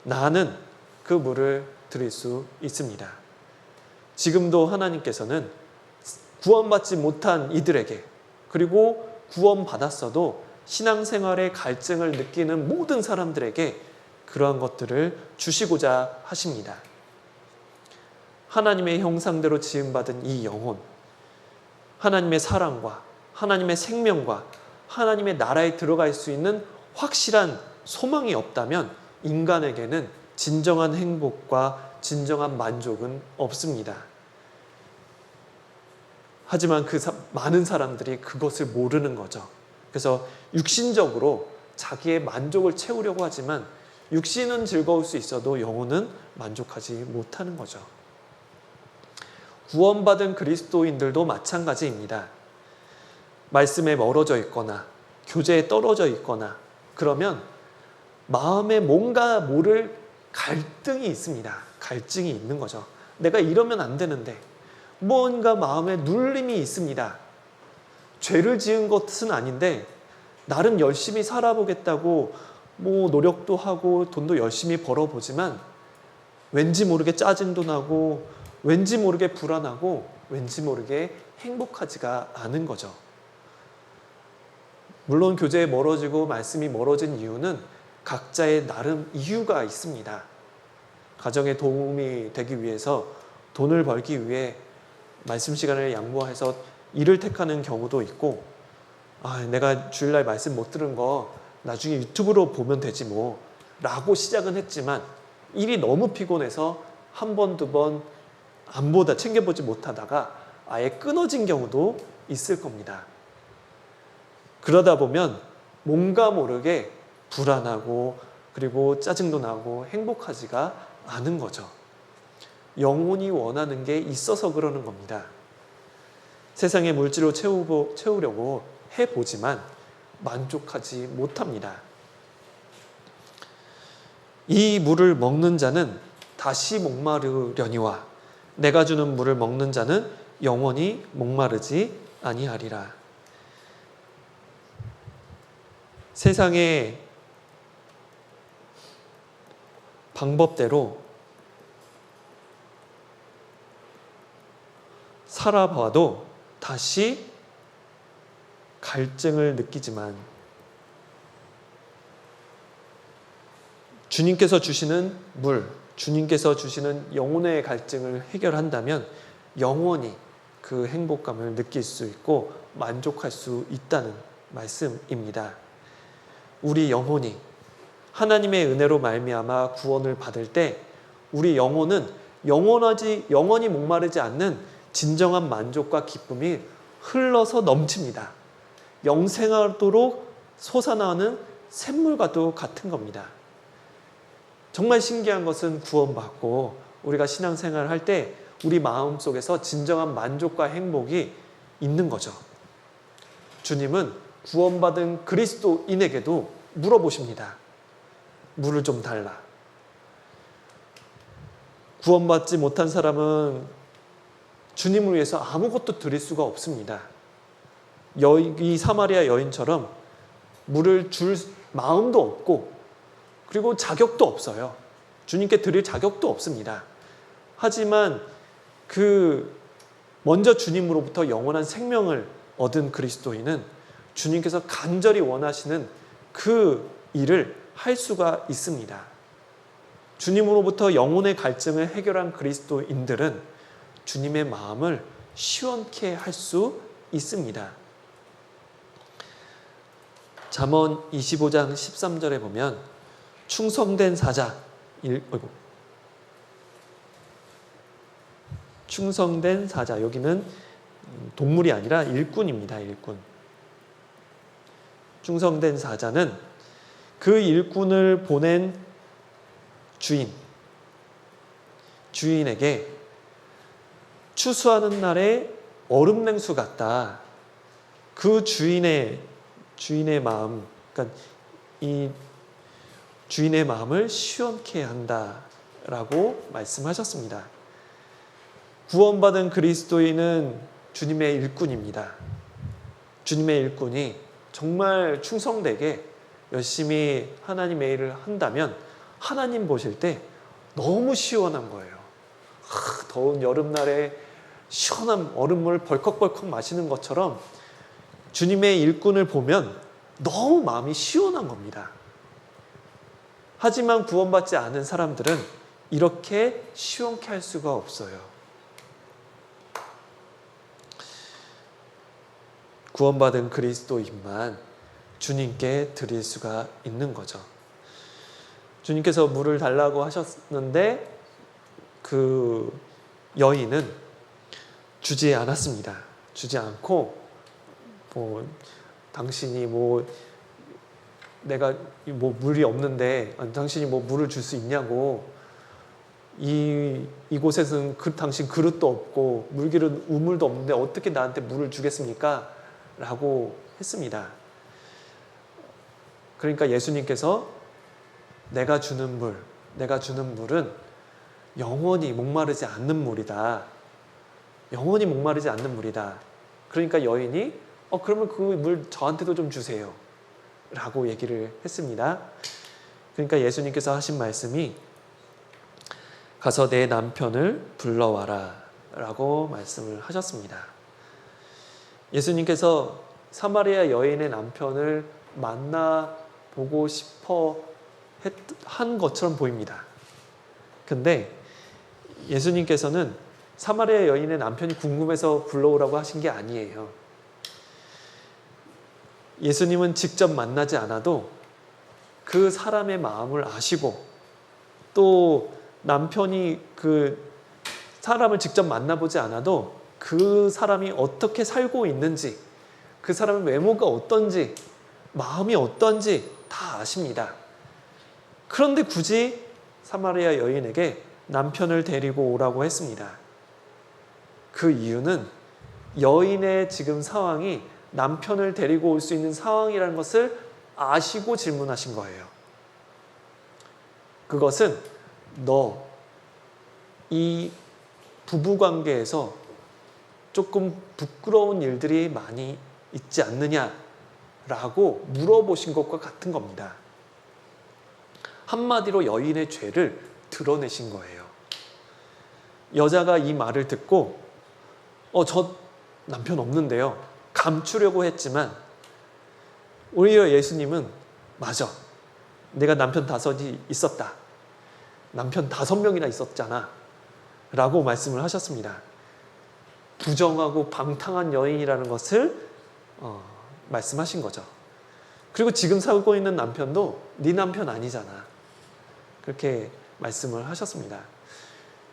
나는 그 물을 드릴 수 있습니다. 지금도 하나님께서는 구원받지 못한 이들에게, 그리고 구원받았어도 신앙생활의 갈증을 느끼는 모든 사람들에게 그러한 것들을 주시고자 하십니다. 하나님의 형상대로 지음받은 이 영혼, 하나님의 사랑과 하나님의 생명과 하나님의 나라에 들어갈 수 있는 확실한 소망이 없다면 인간에게는 진정한 행복과 진정한 만족은 없습니다. 하지만 많은 사람들이 그것을 모르는 거죠. 그래서 육신적으로 자기의 만족을 채우려고 하지만 육신은 즐거울 수 있어도 영혼은 만족하지 못하는 거죠. 구원받은 그리스도인들도 마찬가지입니다. 말씀에 멀어져 있거나 교제에 떨어져 있거나 그러면 마음에 뭔가 모를 갈등이 있습니다. 갈증이 있는 거죠. 내가 이러면 안 되는데 뭔가 마음에 눌림이 있습니다. 죄를 지은 것은 아닌데 나름 열심히 살아보겠다고 노력도 하고 돈도 열심히 벌어보지만 왠지 모르게 짜증도 나고 왠지 모르게 불안하고 왠지 모르게 행복하지가 않은 거죠. 물론 교제에 멀어지고 말씀이 멀어진 이유는 각자의 나름 이유가 있습니다. 가정에 도움이 되기 위해서, 돈을 벌기 위해 말씀 시간을 양보해서 일을 택하는 경우도 있고, 내가 주일날 말씀 못 들은 거 나중에 유튜브로 보면 되지 뭐 라고 시작은 했지만 일이 너무 피곤해서 한 번, 두 번 챙겨보지 못하다가 아예 끊어진 경우도 있을 겁니다. 그러다 보면 뭔가 모르게 불안하고 그리고 짜증도 나고 행복하지가 않은 거죠. 영혼이 원하는 게 있어서 그러는 겁니다. 세상의 물질로 채우려고 해보지만 만족하지 못합니다. 이 물을 먹는 자는 다시 목마르려니와 내가 주는 물을 먹는 자는 영원히 목마르지 아니하리라. 세상의 방법대로 살아봐도 다시 갈증을 느끼지만 주님께서 주시는 물, 주님께서 주시는 영혼의 갈증을 해결한다면 영원히 그 행복감을 느낄 수 있고 만족할 수 있다는 말씀입니다. 우리 영혼이 하나님의 은혜로 말미암아 구원을 받을 때 우리 영혼은 영원히 목마르지 않는 진정한 만족과 기쁨이 흘러서 넘칩니다. 영생하도록 솟아나는 샘물과도 같은 겁니다. 정말 신기한 것은 구원받고 우리가 신앙생활을 할 때 우리 마음속에서 진정한 만족과 행복이 있는 거죠. 주님은 구원받은 그리스도인에게도 물어보십니다. 물을 좀 달라. 구원받지 못한 사람은 주님을 위해서 아무것도 드릴 수가 없습니다. 이 사마리아 여인처럼 물을 줄 마음도 없고 그리고 자격도 없어요. 주님께 드릴 자격도 없습니다. 하지만 그 먼저 주님으로부터 영원한 생명을 얻은 그리스도인은 주님께서 간절히 원하시는 그 일을 할 수가 있습니다. 주님으로부터 영혼의 갈증을 해결한 그리스도인들은 주님의 마음을 시원케 할 수 있습니다. 잠언 25장 13절에 보면 충성된 사자, 충성된 사자, 여기는 동물이 아니라 일꾼입니다. 일꾼. 충성된 사자는 그 일꾼을 보낸 주인에게 추수하는 날에 얼음 냉수 같다. 그 주인의 마음, 그러니까 이 주인의 마음을 시원케 한다라고 말씀하셨습니다. 구원받은 그리스도인은 주님의 일꾼입니다. 주님의 일꾼이 정말 충성되게 열심히 하나님의 일을 한다면 하나님 보실 때 너무 시원한 거예요. 더운 여름날에 시원한 얼음물 벌컥벌컥 마시는 것처럼 주님의 일꾼을 보면 너무 마음이 시원한 겁니다. 하지만 구원받지 않은 사람들은 이렇게 시원케 할 수가 없어요. 구원받은 그리스도인만 주님께 드릴 수가 있는 거죠. 주님께서 물을 달라고 하셨는데 그 여인은 주지 않았습니다. 주지 않고 당신이 내가 물이 없는데 당신이 물을 줄 수 있냐고, 이곳에서는 당신 그릇도 없고 물기름 우물도 없는데 어떻게 나한테 물을 주겠습니까? 라고 했습니다. 그러니까 예수님께서 내가 주는 물은 영원히 목마르지 않는 물이다. 영원히 목마르지 않는 물이다. 그러니까 여인이 그러면 그 물 저한테도 좀 주세요. 라고 얘기를 했습니다. 그러니까 예수님께서 하신 말씀이 가서 내 남편을 불러와라 라고 말씀을 하셨습니다. 예수님께서 사마리아 여인의 남편을 만나보고 싶어 한 것처럼 보입니다. 근데 예수님께서는 사마리아 여인의 남편이 궁금해서 불러오라고 하신 게 아니에요. 예수님은 직접 만나지 않아도 그 사람의 마음을 아시고, 또 남편이 그 사람을 직접 만나보지 않아도 그 사람이 어떻게 살고 있는지, 그 사람의 외모가 어떤지, 마음이 어떤지 다 아십니다. 그런데 굳이 사마리아 여인에게 남편을 데리고 오라고 했습니다. 그 이유는 여인의 지금 상황이 남편을 데리고 올 수 있는 상황이라는 것을 아시고 질문하신 거예요. 그것은 너 이 부부관계에서 조금 부끄러운 일들이 많이 있지 않느냐라고 물어보신 것과 같은 겁니다. 한마디로 여인의 죄를 드러내신 거예요. 여자가 이 말을 듣고 저 남편 없는데요, 감추려고 했지만 오히려 예수님은 맞아, 내가 남편 5이 있었다, 남편 5명이나 있었잖아 라고 말씀을 하셨습니다. 부정하고 방탕한 여인이라는 것을 말씀하신 거죠. 그리고 지금 살고 있는 남편도 네 남편 아니잖아, 그렇게 말씀을 하셨습니다.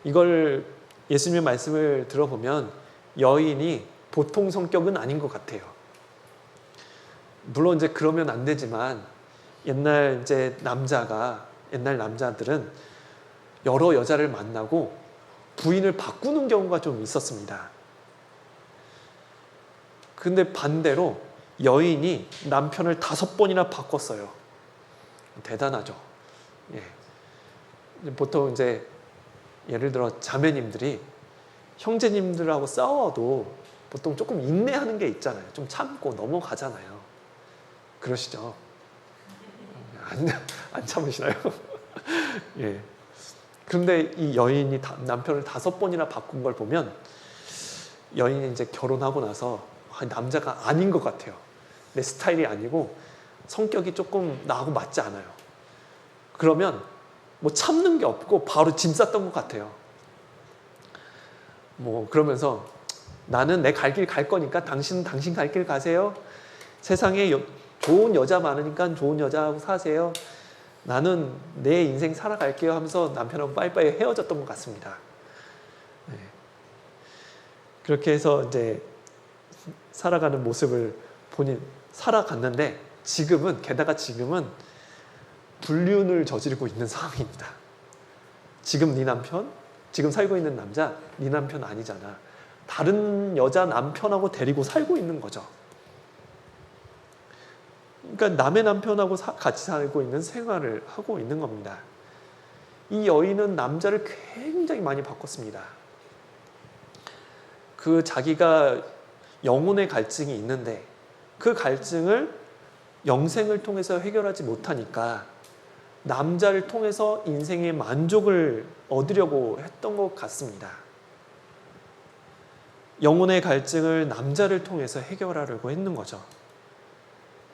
이걸 예수님의 말씀을 들어보면 여인이 보통 성격은 아닌 것 같아요. 물론 이제 그러면 안 되지만 옛날 남자들은 여러 여자를 만나고 부인을 바꾸는 경우가 좀 있었습니다. 근데 반대로 여인이 남편을 5번이나 바꿨어요. 대단하죠. 예. 보통 이제 예를 들어 자매님들이 형제님들하고 싸워도 보통 조금 인내하는 게 있잖아요. 좀 참고 넘어가잖아요. 그러시죠? 안 참으시나요? 예. 그런데 이 여인이 남편을 5번이나 바꾼 걸 보면 여인이 이제 결혼하고 나서 남자가 아닌 것 같아요. 내 스타일이 아니고 성격이 조금 나하고 맞지 않아요. 그러면 뭐 참는 게 없고 바로 짐 쌌던 것 같아요. 뭐 그러면서 나는 내 갈 길 갈 거니까 당신은 당신 갈 길 가세요. 세상에 좋은 여자 많으니까 좋은 여자하고 사세요. 나는 내 인생 살아갈게요 하면서 남편하고 빠이빠이 헤어졌던 것 같습니다. 네. 그렇게 해서 이제 살아가는 모습을 본인 살아갔는데 게다가 지금은 불륜을 저지르고 있는 상황입니다. 지금 네 남편, 지금 살고 있는 남자, 네 남편 아니잖아. 다른 여자 남편하고 데리고 살고 있는 거죠. 그러니까 남의 남편하고 같이 살고 있는 생활을 하고 있는 겁니다. 이 여인은 남자를 굉장히 많이 바꿨습니다. 자기가 영혼의 갈증이 있는데 그 갈증을 영생을 통해서 해결하지 못하니까 남자를 통해서 인생의 만족을 얻으려고 했던 것 같습니다. 영혼의 갈증을 남자를 통해서 해결하려고 했는 거죠.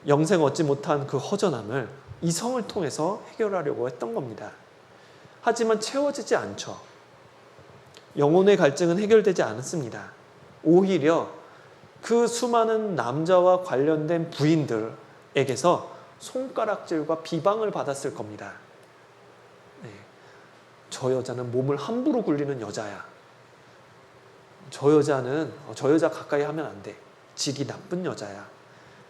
영생 얻지 못한 그 허전함을 이성을 통해서 해결하려고 했던 겁니다. 하지만 채워지지 않죠. 영혼의 갈증은 해결되지 않았습니다. 오히려 그 수많은 남자와 관련된 부인들에게서 손가락질과 비방을 받았을 겁니다. 네. 저 여자는 몸을 함부로 굴리는 여자야. 저 여자 가까이 하면 안 돼. 지기 나쁜 여자야.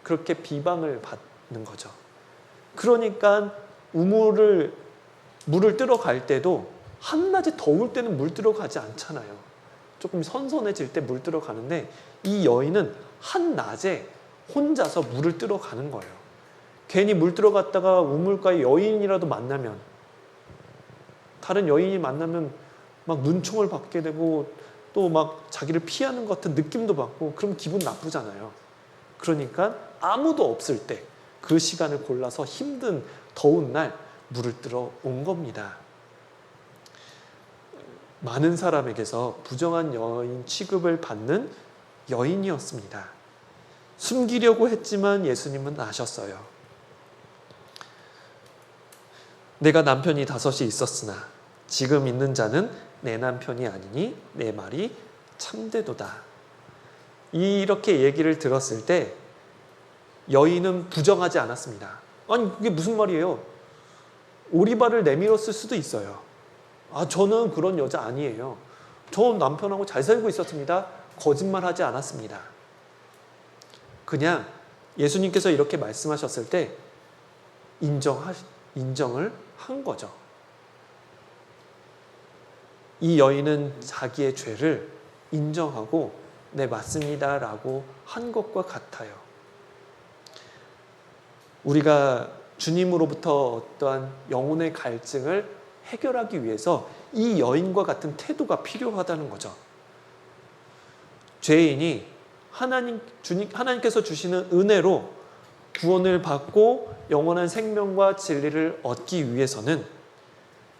그렇게 비방을 받는 거죠. 그러니까 물을 뜨러 갈 때도 한낮에 더울 때는 물 뜨러 가지 않잖아요. 조금 선선해질 때 물 뜨러 가는데 이 여인은 한낮에 혼자서 물을 뜨러 가는 거예요. 괜히 물 뜨러 갔다가 우물가에 여인이라도 만나면, 다른 여인이 만나면 막 눈총을 받게 되고 또 막 자기를 피하는 것 같은 느낌도 받고 그럼 기분 나쁘잖아요. 그러니까 아무도 없을 때 그 시간을 골라서 힘든 더운 날 물을 뜨러 온 겁니다. 많은 사람에게서 부정한 여인 취급을 받는 여인이었습니다. 숨기려고 했지만 예수님은 아셨어요. 내가 남편이 5이 있었으나 지금 있는 자는 내 남편이 아니니 내 말이 참되도다. 이렇게 얘기를 들었을 때 여인은 부정하지 않았습니다. 아니 그게 무슨 말이에요? 오리발을 내밀었을 수도 있어요. 저는 그런 여자 아니에요. 저 남편하고 잘 살고 있었습니다. 거짓말하지 않았습니다. 그냥 예수님께서 이렇게 말씀하셨을 때 인정을 한 거죠. 이 여인은 자기의 죄를 인정하고 네 맞습니다 라고 한 것과 같아요. 우리가 주님으로부터 어떠한 영혼의 갈증을 해결하기 위해서 이 여인과 같은 태도가 필요하다는 거죠. 죄인이 하나님께서 주시는 은혜로 구원을 받고 영원한 생명과 진리를 얻기 위해서는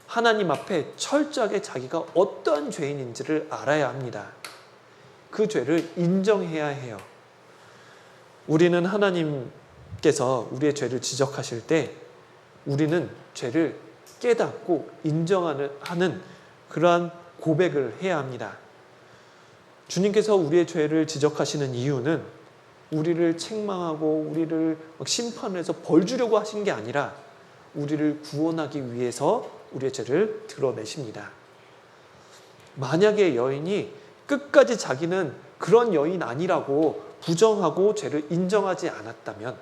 하나님 앞에 철저하게 자기가 어떠한 죄인인지를 알아야 합니다. 그 죄를 인정해야 해요. 우리는 하나님께서 우리의 죄를 지적하실 때 우리는 죄를 깨닫고 인정하는 그러한 고백을 해야 합니다. 주님께서 우리의 죄를 지적하시는 이유는 우리를 책망하고 우리를 심판해서 벌 주려고 하신 게 아니라 우리를 구원하기 위해서 우리의 죄를 드러내십니다. 만약에 여인이 끝까지 자기는 그런 여인 아니라고 부정하고 죄를 인정하지 않았다면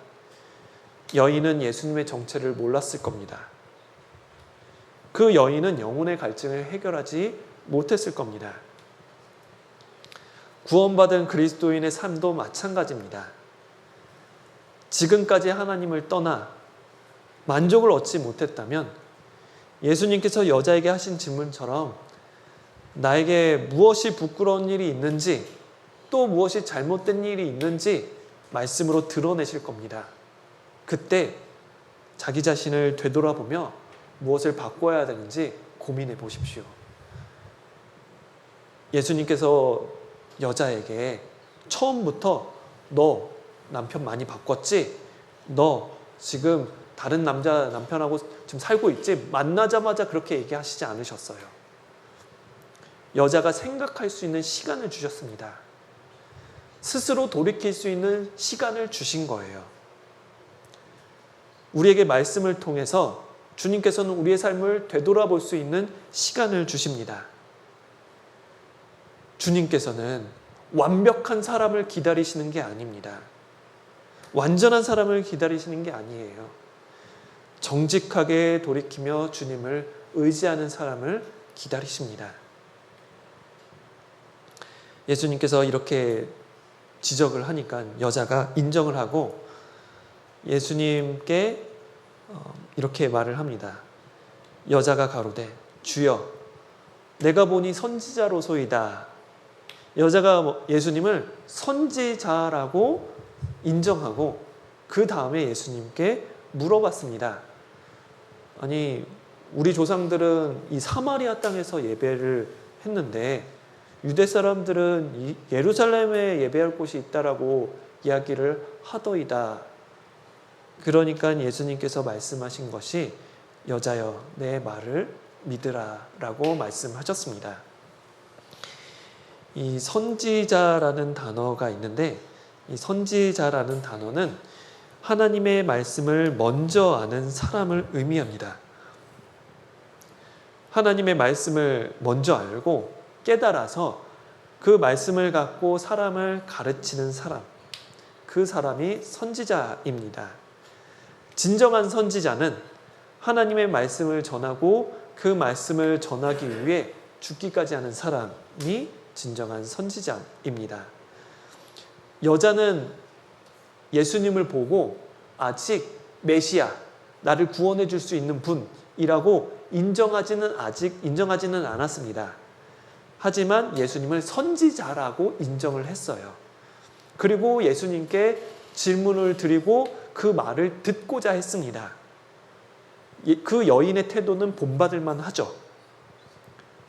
여인은 예수님의 정체를 몰랐을 겁니다. 그 여인은 영혼의 갈증을 해결하지 못했을 겁니다. 구원받은 그리스도인의 삶도 마찬가지입니다. 지금까지 하나님을 떠나 만족을 얻지 못했다면 예수님께서 여자에게 하신 질문처럼 나에게 무엇이 부끄러운 일이 있는지 또 무엇이 잘못된 일이 있는지 말씀으로 드러내실 겁니다. 그때 자기 자신을 되돌아보며 무엇을 바꿔야 되는지 고민해 보십시오. 예수님께서 여자에게 처음부터 너 남편 많이 바꿨지? 너 지금 다른 남편하고 지금 살고 있지? 만나자마자 그렇게 얘기하시지 않으셨어요. 여자가 생각할 수 있는 시간을 주셨습니다. 스스로 돌이킬 수 있는 시간을 주신 거예요. 우리에게 말씀을 통해서 주님께서는 우리의 삶을 되돌아볼 수 있는 시간을 주십니다. 주님께서는 완벽한 사람을 기다리시는 게 아닙니다. 완전한 사람을 기다리시는 게 아니에요. 정직하게 돌이키며 주님을 의지하는 사람을 기다리십니다. 예수님께서 이렇게 지적을 하니까 여자가 인정을 하고 예수님께 이렇게 말을 합니다. 여자가 가로되 주여 내가 보니 선지자로소이다. 여자가 예수님을 선지자라고 인정하고 그 다음에 예수님께 물어봤습니다. 아니 우리 조상들은 이 사마리아 땅에서 예배를 했는데 유대 사람들은 이 예루살렘에 예배할 곳이 있다라고 이야기를 하더이다. 그러니까 예수님께서 말씀하신 것이 여자여 내 말을 믿으라 라고 말씀하셨습니다. 이 선지자라는 단어가 있는데 이 선지자라는 단어는 하나님의 말씀을 먼저 아는 사람을 의미합니다. 하나님의 말씀을 먼저 알고 깨달아서 그 말씀을 갖고 사람을 가르치는 사람, 그 사람이 선지자입니다. 진정한 선지자는 하나님의 말씀을 전하고 그 말씀을 전하기 위해 죽기까지 하는 사람이 진정한 선지자입니다. 여자는 예수님을 보고 아직 메시아, 나를 구원해 줄 수 있는 분이라고 인정하지는 않았습니다. 하지만 예수님을 선지자라고 인정을 했어요. 그리고 예수님께 질문을 드리고 그 말을 듣고자 했습니다. 그 여인의 태도는 본받을 만하죠.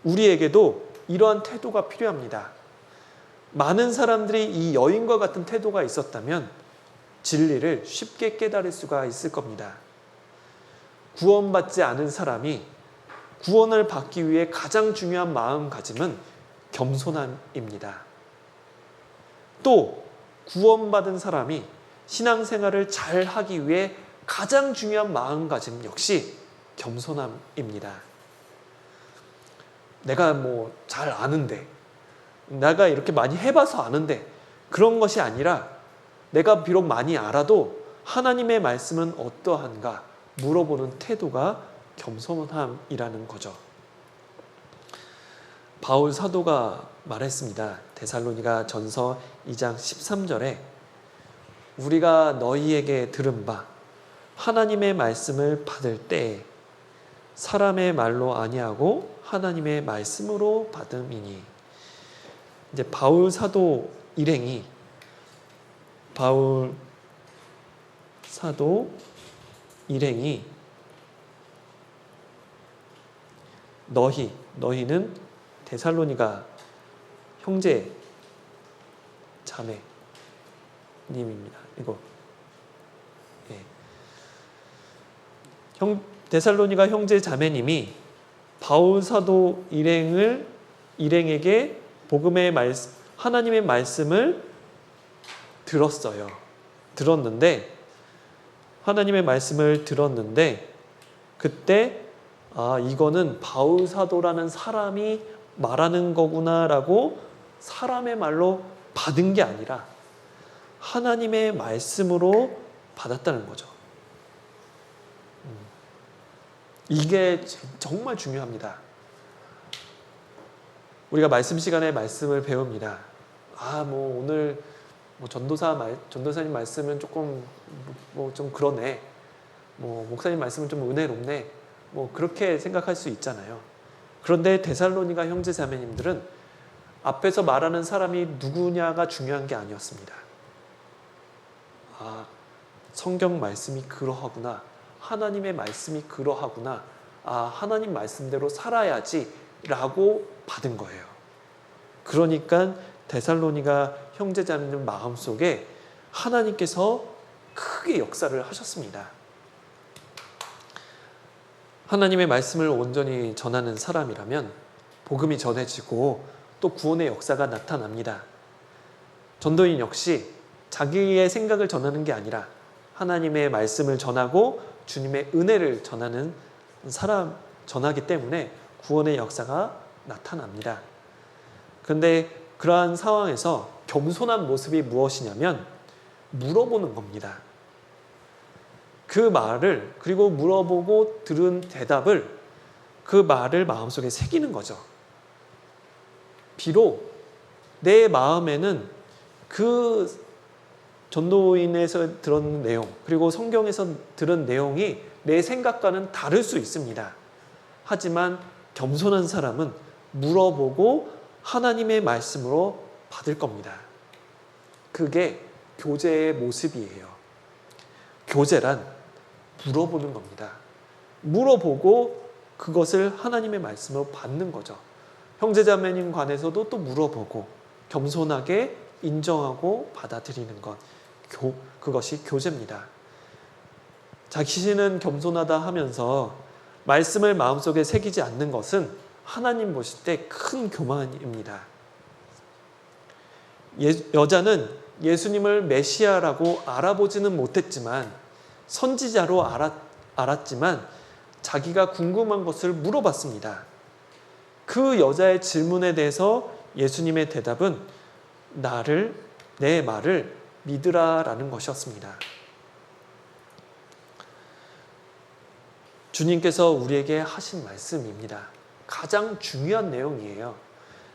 우리에게도 이러한 태도가 필요합니다. 많은 사람들이 이 여인과 같은 태도가 있었다면 진리를 쉽게 깨달을 수가 있을 겁니다. 구원받지 않은 사람이 구원을 받기 위해 가장 중요한 마음가짐은 겸손함입니다. 또 구원받은 사람이 신앙생활을 잘 하기 위해 가장 중요한 마음가짐 역시 겸손함입니다. 내가 잘 아는데, 내가 이렇게 많이 해봐서 아는데 그런 것이 아니라 내가 비록 많이 알아도 하나님의 말씀은 어떠한가 물어보는 태도가 겸손함이라는 거죠. 바울 사도가 말했습니다. 데살로니가 전서 2장 13절에 우리가 너희에게 들은 바 하나님의 말씀을 받을 때 사람의 말로 아니하고 하나님의 말씀으로 받음이니. 이제 바울 사도 일행이 너희는 데살로니가 형제 자매님입니다. 이거 데살로니가 형제 자매님이 바울 사도 일행에게 하나님의 말씀을 하나님의 말씀을 들었는데 그때 이거는 바울 사도라는 사람이 말하는 거구나라고 사람의 말로 받은 게 아니라 하나님의 말씀으로 받았다는 거죠. 이게 정말 중요합니다. 우리가 말씀 시간에 말씀을 배웁니다. 오늘 전도사님 말씀은 조금 좀 그러네. 목사님 말씀은 좀 은혜롭네. 그렇게 생각할 수 있잖아요. 그런데 데살로니가 형제 자매님들은 앞에서 말하는 사람이 누구냐가 중요한 게 아니었습니다. 성경 말씀이 그러하구나. 하나님의 말씀이 그러하구나 하나님 말씀대로 살아야지라고 받은 거예요. 그러니까 데살로니가 형제자매들 마음속에 하나님께서 크게 역사를 하셨습니다. 하나님의 말씀을 온전히 전하는 사람이라면 복음이 전해지고 또 구원의 역사가 나타납니다. 전도인 역시 자기의 생각을 전하는 게 아니라 하나님의 말씀을 전하고 주님의 은혜를 전하기 때문에 구원의 역사가 나타납니다. 그런데 그러한 상황에서 겸손한 모습이 무엇이냐면 물어보는 겁니다. 그 말을, 그리고 물어보고 들은 대답을, 그 말을 마음속에 새기는 거죠. 비록 내 마음에는 그 전도인에서 들은 내용, 그리고 성경에서 들은 내용이 내 생각과는 다를 수 있습니다. 하지만 겸손한 사람은 물어보고 하나님의 말씀으로 받을 겁니다. 그게 교제의 모습이에요. 교제란 물어보는 겁니다. 물어보고 그것을 하나님의 말씀으로 받는 거죠. 형제자매님 간에서도 또 물어보고 겸손하게 인정하고 받아들이는 것, 그것이 교제입니다. 자신은 겸손하다 하면서 말씀을 마음속에 새기지 않는 것은 하나님 보실 때 큰 교만입니다. 여자는 예수님을 메시아라고 알아보지는 못했지만, 선지자로 알았지만 자기가 궁금한 것을 물어봤습니다. 그 여자의 질문에 대해서 예수님의 대답은 내 말을 믿으라라는 것이었습니다. 주님께서 우리에게 하신 말씀입니다. 가장 중요한 내용이에요.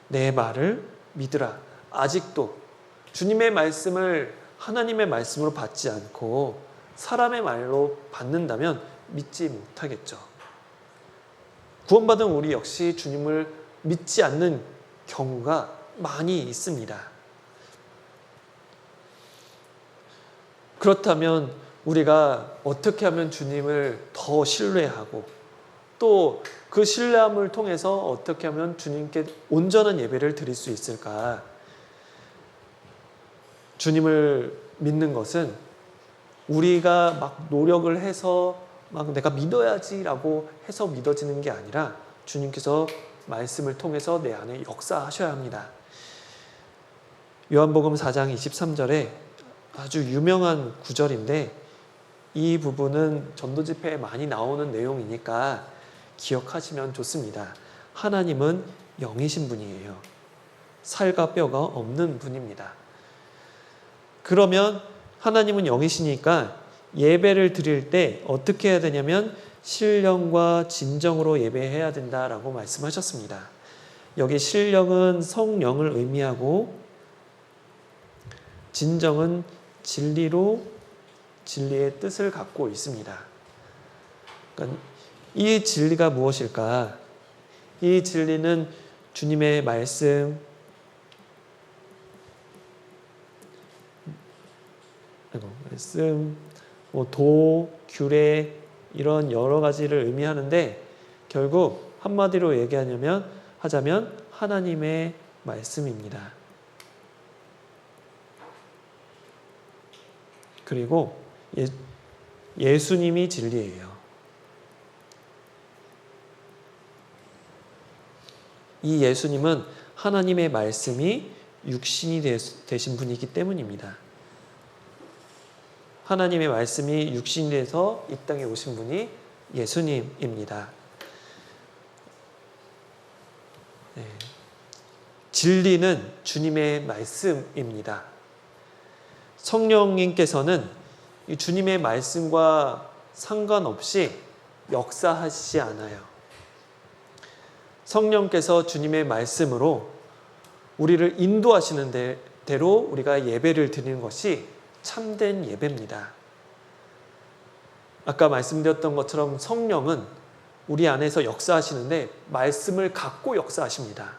내 말을 믿으라. 아직도 주님의 말씀을 하나님의 말씀으로 받지 않고 사람의 말로 받는다면 믿지 못하겠죠. 구원받은 우리 역시 주님을 믿지 않는 경우가 많이 있습니다. 그렇다면 우리가 어떻게 하면 주님을 더 신뢰하고 또 그 신뢰함을 통해서 어떻게 하면 주님께 온전한 예배를 드릴 수 있을까? 주님을 믿는 것은 우리가 막 노력을 해서 막 내가 믿어야지라고 해서 믿어지는 게 아니라 주님께서 말씀을 통해서 내 안에 역사하셔야 합니다. 요한복음 4장 23절에 아주 유명한 구절인데, 이 부분은 전도 집회에 많이 나오는 내용이니까 기억하시면 좋습니다. 하나님은 영이신 분이에요. 살과 뼈가 없는 분입니다. 그러면 하나님은 영이시니까 예배를 드릴 때 어떻게 해야 되냐면 신령과 진정으로 예배해야 된다라고 말씀하셨습니다. 여기 신령은 성령을 의미하고 진정은 진리로 진리의 뜻을 갖고 있습니다. 그러니까 이 진리가 무엇일까? 이 진리는 주님의 말씀, 도, 규례 이런 여러 가지를 의미하는데 결국 한마디로 하자면 하나님의 말씀입니다. 그리고 예수님이 진리예요. 이 예수님은 하나님의 말씀이 육신이 되신 분이기 때문입니다. 하나님의 말씀이 육신이 돼서 이 땅에 오신 분이 예수님입니다. 네. 진리는 주님의 말씀입니다. 성령님께서는 이 주님의 말씀과 상관없이 역사하시지 않아요. 성령께서 주님의 말씀으로 우리를 인도하시는 대로 우리가 예배를 드리는 것이 참된 예배입니다. 아까 말씀드렸던 것처럼 성령은 우리 안에서 역사하시는데 말씀을 갖고 역사하십니다.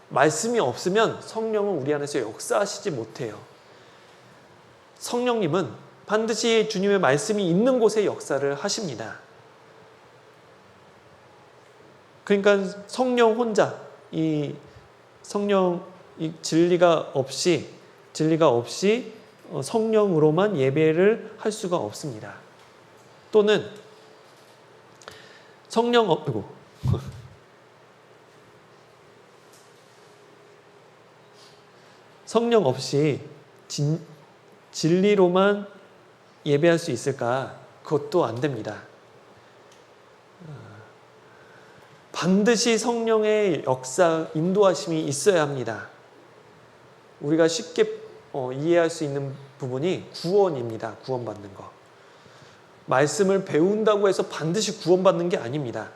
말씀이 없으면 성령은 우리 안에서 역사하시지 못해요. 성령님은 반드시 주님의 말씀이 있는 곳에 역사를 하십니다. 그러니까 성령 혼자 이 성령 이 진리가 없이 성령으로만 예배를 할 수가 없습니다. 또는 성령 성령 없이 진리로만 예배할 수 있을까? 그것도 안 됩니다. 반드시 성령의 역사, 인도하심이 있어야 합니다. 우리가 쉽게 이해할 수 있는 부분이 구원입니다. 구원받는 거. 말씀을 배운다고 해서 반드시 구원받는 게 아닙니다.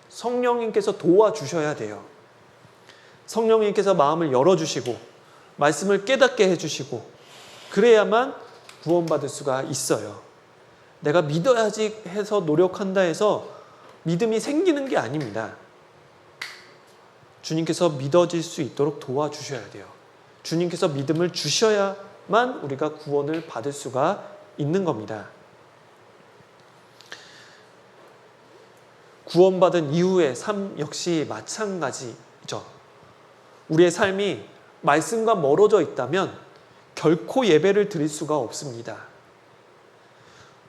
성령님께서 도와주셔야 돼요. 성령님께서 마음을 열어주시고 말씀을 깨닫게 해주시고 그래야만 구원받을 수가 있어요. 내가 믿어야지 해서 노력한다 해서 믿음이 생기는 게 아닙니다. 주님께서 믿어질 수 있도록 도와주셔야 돼요. 주님께서 믿음을 주셔야만 우리가 구원을 받을 수가 있는 겁니다. 구원받은 이후의 삶 역시 마찬가지죠. 우리의 삶이 말씀과 멀어져 있다면 결코 예배를 드릴 수가 없습니다.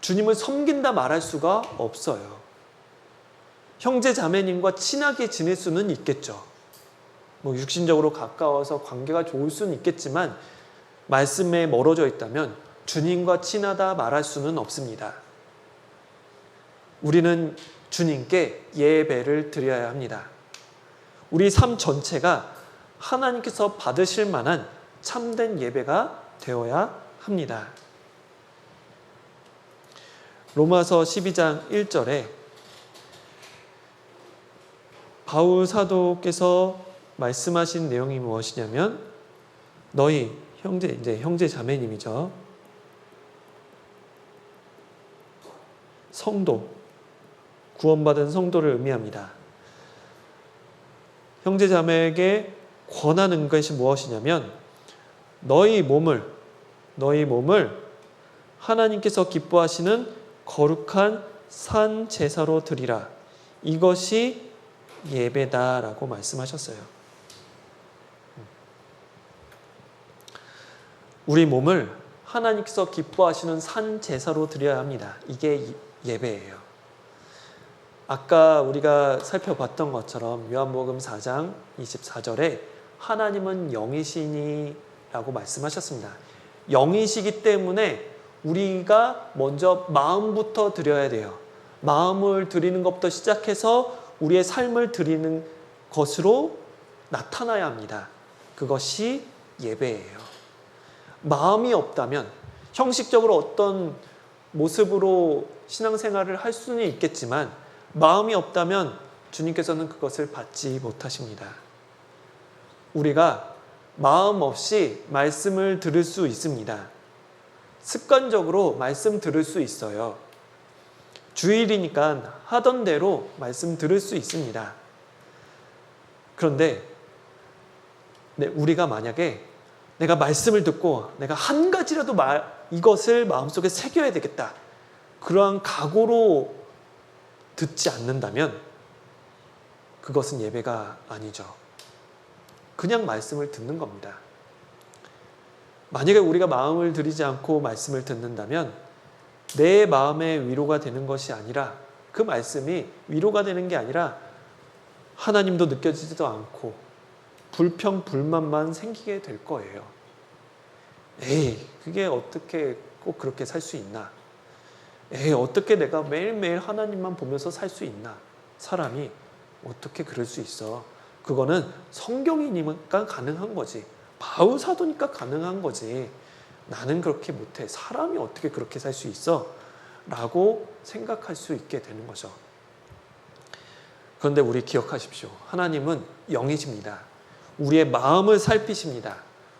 주님을 섬긴다 말할 수가 없어요. 형제 자매님과 친하게 지낼 수는 있겠죠. 육신적으로 가까워서 관계가 좋을 수는 있겠지만 말씀에 멀어져 있다면 주님과 친하다 말할 수는 없습니다. 우리는 주님께 예배를 드려야 합니다. 우리 삶 전체가 하나님께서 받으실 만한 참된 예배가 되어야 합니다. 로마서 12장 1절에 바울 사도께서 말씀하신 내용이 무엇이냐면 너희 형제 자매님이죠. 성도, 구원받은 성도를 의미합니다. 형제 자매에게 권하는 것이 무엇이냐면 너희 몸을 하나님께서 기뻐하시는 거룩한 산 제사로 드리라. 이것이 예배다라고 말씀하셨어요. 우리 몸을 하나님께서 기뻐하시는 산 제사로 드려야 합니다. 이게 예배예요. 아까 우리가 살펴봤던 것처럼 요한복음 4장 24절에 하나님은 영이시니 라고 말씀하셨습니다. 영이시기 때문에 우리가 먼저 마음부터 드려야 돼요. 마음을 드리는 것부터 시작해서 우리의 삶을 드리는 것으로 나타나야 합니다. 그것이 예배예요. 마음이 없다면 형식적으로 어떤 모습으로 신앙생활을 할 수는 있겠지만 마음이 없다면 주님께서는 그것을 받지 못하십니다. 우리가 마음 없이 말씀을 들을 수 있습니다. 습관적으로 말씀 들을 수 있어요. 주일이니까 하던 대로 말씀 들을 수 있습니다. 그런데 우리가 만약에 내가 말씀을 듣고 내가 한 가지라도 이것을 마음속에 새겨야 되겠다. 그러한 각오로 듣지 않는다면 그것은 예배가 아니죠. 그냥 말씀을 듣는 겁니다. 만약에 우리가 마음을 들이지 않고 말씀을 듣는다면 내 마음에 위로가 되는 것이 아니라 그 말씀이 위로가 되는 게 아니라 하나님도 느껴지지도 않고 불평, 불만만 생기게 될 거예요. 그게 어떻게 꼭 그렇게 살 수 있나? 어떻게 내가 매일매일 하나님만 보면서 살 수 있나? 사람이 어떻게 그럴 수 있어? 그거는 성경이니까 가능한 거지. 바울 사도니까 가능한 거지. 나는 그렇게 못해. 사람이 어떻게 그렇게 살 수 있어? 라고 생각할 수 있게 되는 거죠. 그런데 우리 기억하십시오. 하나님은 영이십니다. 우리의 마음을 살피십니다.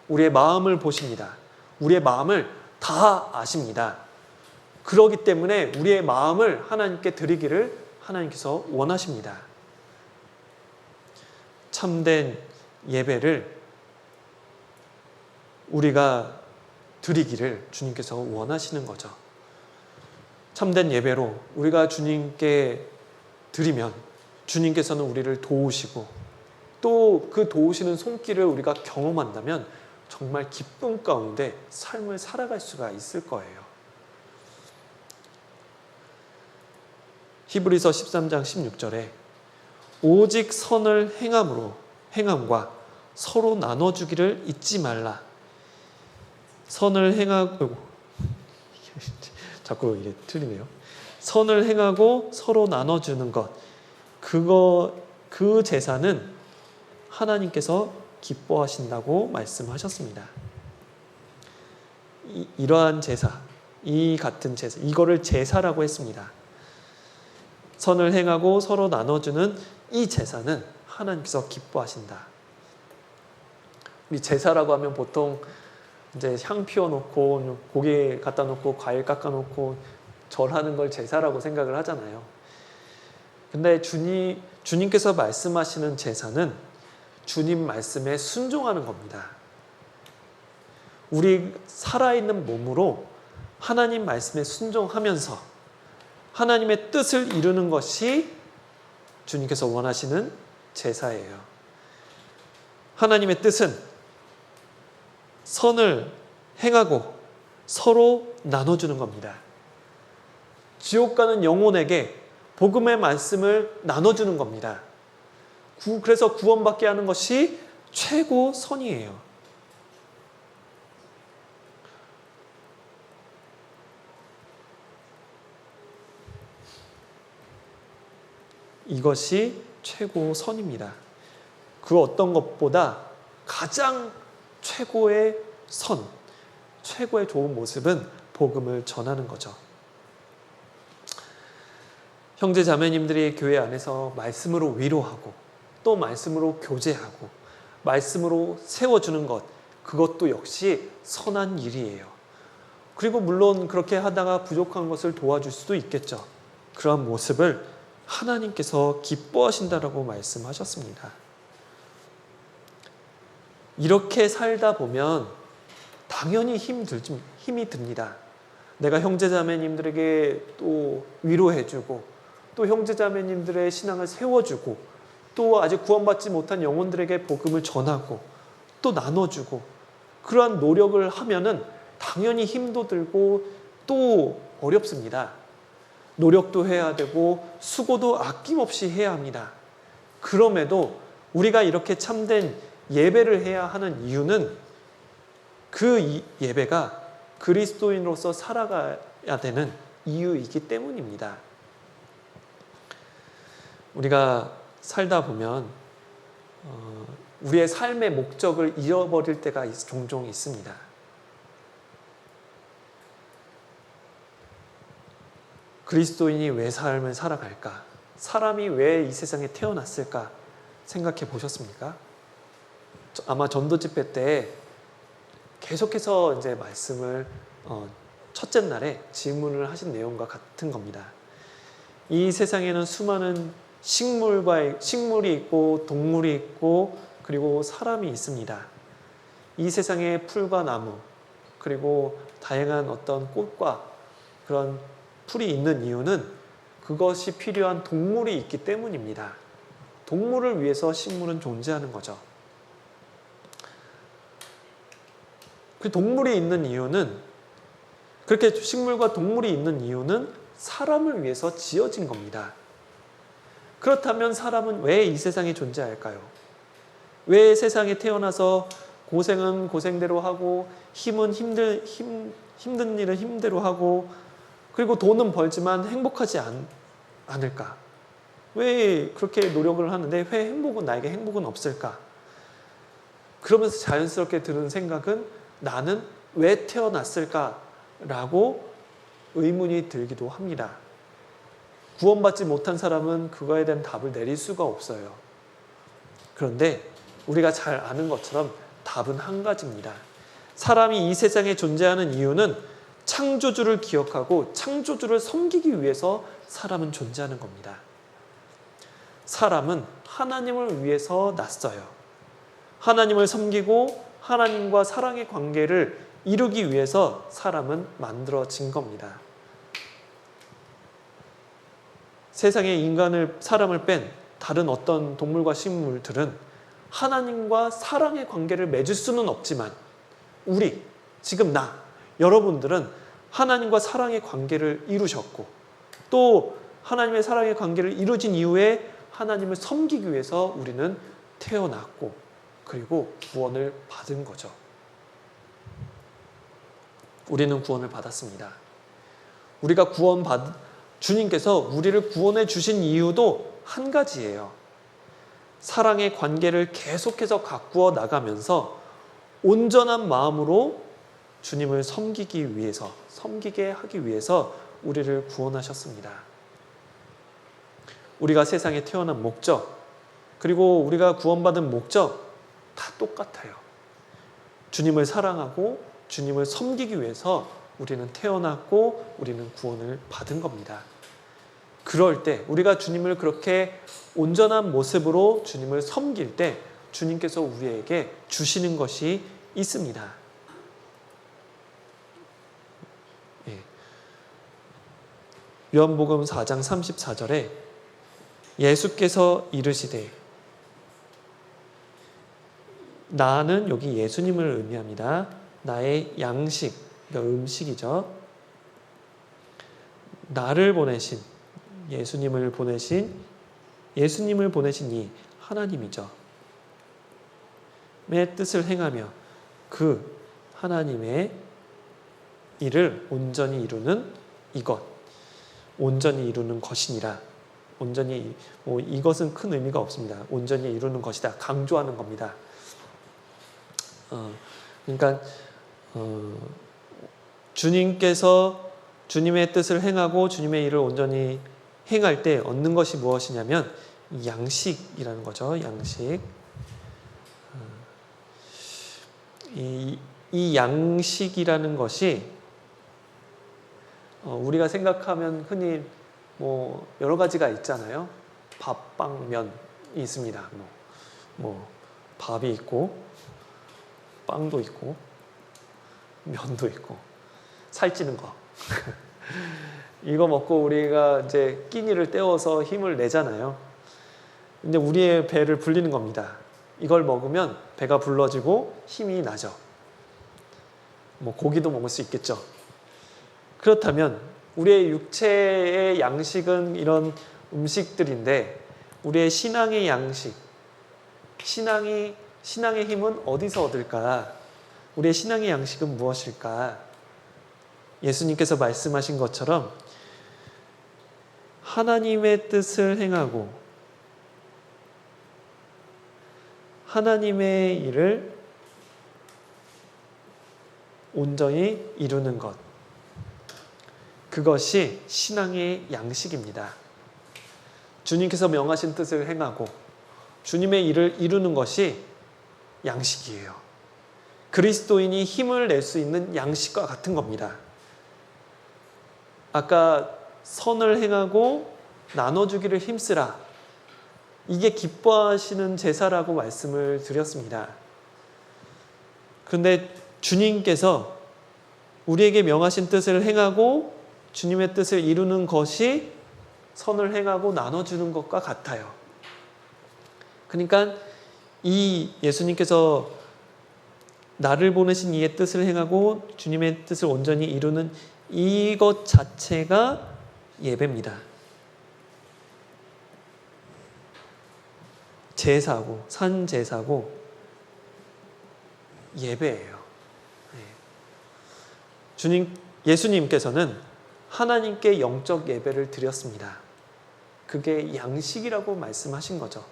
우리의 마음을 보십니다. 우리의 마음을 다 아십니다. 그렇기 때문에 우리의 마음을 하나님께 드리기를 하나님께서 원하십니다. 참된 예배를 우리가 드리기를 주님께서 원하시는 거죠. 참된 예배로 우리가 주님께 드리면 주님께서는 우리를 도우시고 또 그 도우시는 손길을 우리가 경험한다면 정말 기쁨 가운데 삶을 살아갈 수가 있을 거예요. 히브리서 13장 16절에 오직 선을 행함과 서로 나눠주기를 잊지 말라. 선을 행하고 자꾸 이게 틀리네요. 선을 행하고 서로 나눠주는 것, 그 제사는 하나님께서 기뻐하신다고 말씀하셨습니다. 이러한 제사, 이 같은 제사, 이거를 제사라고 했습니다. 선을 행하고 서로 나눠주는 이 제사는 하나님께서 기뻐하신다. 우리 제사라고 하면 보통 이제 향 피워놓고 고기 갖다 놓고 과일 깎아놓고 절하는 걸 제사라고 생각을 하잖아요. 근데 주님께서 말씀하시는 제사는 주님 말씀에 순종하는 겁니다. 우리 살아있는 몸으로 하나님 말씀에 순종하면서 하나님의 뜻을 이루는 것이 주님께서 원하시는 제사예요. 하나님의 뜻은 선을 행하고 서로 나눠주는 겁니다. 지옥 가는 영혼에게 복음의 말씀을 나눠주는 겁니다. 그래서 구원받게 하는 것이 최고 선이에요. 이것이 최고 선입니다. 그 어떤 것보다 가장 최고의 선, 최고의 좋은 모습은 복음을 전하는 거죠. 형제 자매님들이 교회 안에서 말씀으로 위로하고 또 말씀으로 교제하고 말씀으로 세워주는 것, 그것도 역시 선한 일이에요. 그리고 물론 그렇게 하다가 부족한 것을 도와줄 수도 있겠죠. 그런 모습을 하나님께서 기뻐하신다라고 말씀하셨습니다. 이렇게 살다 보면 당연히 힘이 듭니다. 내가 형제자매님들에게 또 위로해주고 또 형제자매님들의 신앙을 세워주고 또 아직 구원받지 못한 영혼들에게 복음을 전하고 또 나눠주고 그러한 노력을 하면은 당연히 힘도 들고 또 어렵습니다. 노력도 해야 되고 수고도 아낌없이 해야 합니다. 그럼에도 우리가 이렇게 참된 예배를 해야 하는 이유는 그 예배가 그리스도인으로서 살아가야 되는 이유이기 때문입니다. 우리가 살다 보면 우리의 삶의 목적을 잃어버릴 때가 종종 있습니다. 그리스도인이 왜 삶을 살아갈까? 사람이 왜 이 세상에 태어났을까? 생각해 보셨습니까? 아마 전도 집회 때 계속해서 이제 말씀을 첫째 날에 질문을 하신 내용과 같은 겁니다. 이 세상에는 수많은 식물이 있고 동물이 있고 그리고 사람이 있습니다. 이 세상에 풀과 나무 그리고 다양한 어떤 꽃과 그런 풀이 있는 이유는 그것이 필요한 동물이 있기 때문입니다. 동물을 위해서 식물은 존재하는 거죠. 그 동물이 있는 이유는 그렇게 식물과 동물이 있는 이유는 사람을 위해서 지어진 겁니다. 그렇다면 사람은 왜 이 세상에 존재할까요? 왜 세상에 태어나서 고생은 고생대로 하고 힘든 일은 힘대로 하고 그리고 돈은 벌지만 행복하지 않을까? 왜 그렇게 노력을 하는데 왜 나에게 행복은 없을까? 그러면서 자연스럽게 드는 생각은 나는 왜 태어났을까라고 의문이 들기도 합니다. 구원받지 못한 사람은 그거에 대한 답을 내릴 수가 없어요. 그런데 우리가 잘 아는 것처럼 답은 한 가지입니다. 사람이 이 세상에 존재하는 이유는 창조주를 기억하고 창조주를 섬기기 위해서 사람은 존재하는 겁니다. 사람은 하나님을 위해서 났어요. 하나님을 섬기고 하나님과 사랑의 관계를 이루기 위해서 사람은 만들어진 겁니다. 세상에 사람을 뺀 다른 어떤 동물과 식물들은 하나님과 사랑의 관계를 맺을 수는 없지만 우리, 지금 여러분들은 하나님과 사랑의 관계를 이루셨고 또 하나님의 사랑의 관계를 이루어진 이후에 하나님을 섬기기 위해서 우리는 태어났고 그리고 구원을 받은 거죠. 우리는 구원을 받았습니다. 우리가 주님께서 우리를 구원해 주신 이유도 한 가지예요. 사랑의 관계를 계속해서 가꾸어 나가면서 온전한 마음으로 주님을 섬기게 하기 위해서 우리를 구원하셨습니다. 우리가 세상에 태어난 목적, 그리고 우리가 구원받은 목적 다 똑같아요. 주님을 사랑하고 주님을 섬기기 위해서 우리는 태어났고 우리는 구원을 받은 겁니다. 그럴 때 우리가 주님을 그렇게 온전한 모습으로 주님을 섬길 때 주님께서 우리에게 주시는 것이 있습니다. 요한복음 4장 34절에 예수께서 이르시되, 나는 여기 예수님을 의미합니다. 나의 양식, 그러니까 음식이죠. 나를 보내신, 예수님을 보내신 이 하나님이죠. 의 뜻을 행하며 그 하나님의 일을 온전히 이루는 이것, 온전히 이루는 것이니라. 온전히, 이것은 큰 의미가 없습니다. 온전히 이루는 것이다. 강조하는 겁니다. 그러니까 주님께서 주님의 뜻을 행하고 주님의 일을 온전히 행할 때 얻는 것이 무엇이냐면 양식이라는 거죠. 양식. 이 양식이라는 것이 우리가 생각하면 흔히 여러 가지가 있잖아요. 밥, 빵, 면이 있습니다. 밥이 있고 빵도 있고 면도 있고 살찌는 거. 이거 먹고 우리가 이제 끼니를 때워서 힘을 내잖아요. 근데 우리의 배를 불리는 겁니다. 이걸 먹으면 배가 불러지고 힘이 나죠. 고기도 먹을 수 있겠죠. 그렇다면 우리의 육체의 양식은 이런 음식들인데 우리의 신앙의 양식, 신앙의 힘은 어디서 얻을까? 우리의 신앙의 양식은 무엇일까? 예수님께서 말씀하신 것처럼 하나님의 뜻을 행하고 하나님의 일을 온전히 이루는 것, 그것이 신앙의 양식입니다. 주님께서 명하신 뜻을 행하고 주님의 일을 이루는 것이 양식이에요. 그리스도인이 힘을 낼 수 있는 양식과 같은 겁니다. 아까 선을 행하고 나눠주기를 힘쓰라, 이게 기뻐하시는 제사라고 말씀을 드렸습니다. 그런데 주님께서 우리에게 명하신 뜻을 행하고 주님의 뜻을 이루는 것이 선을 행하고 나눠주는 것과 같아요. 그러니까 이 예수님께서 나를 보내신 이의 뜻을 행하고 주님의 뜻을 온전히 이루는 이것 자체가 예배입니다. 제사고 산제사고 예배예요. 예수님께서는 하나님께 영적 예배를 드렸습니다. 그게 양식이라고 말씀하신 거죠.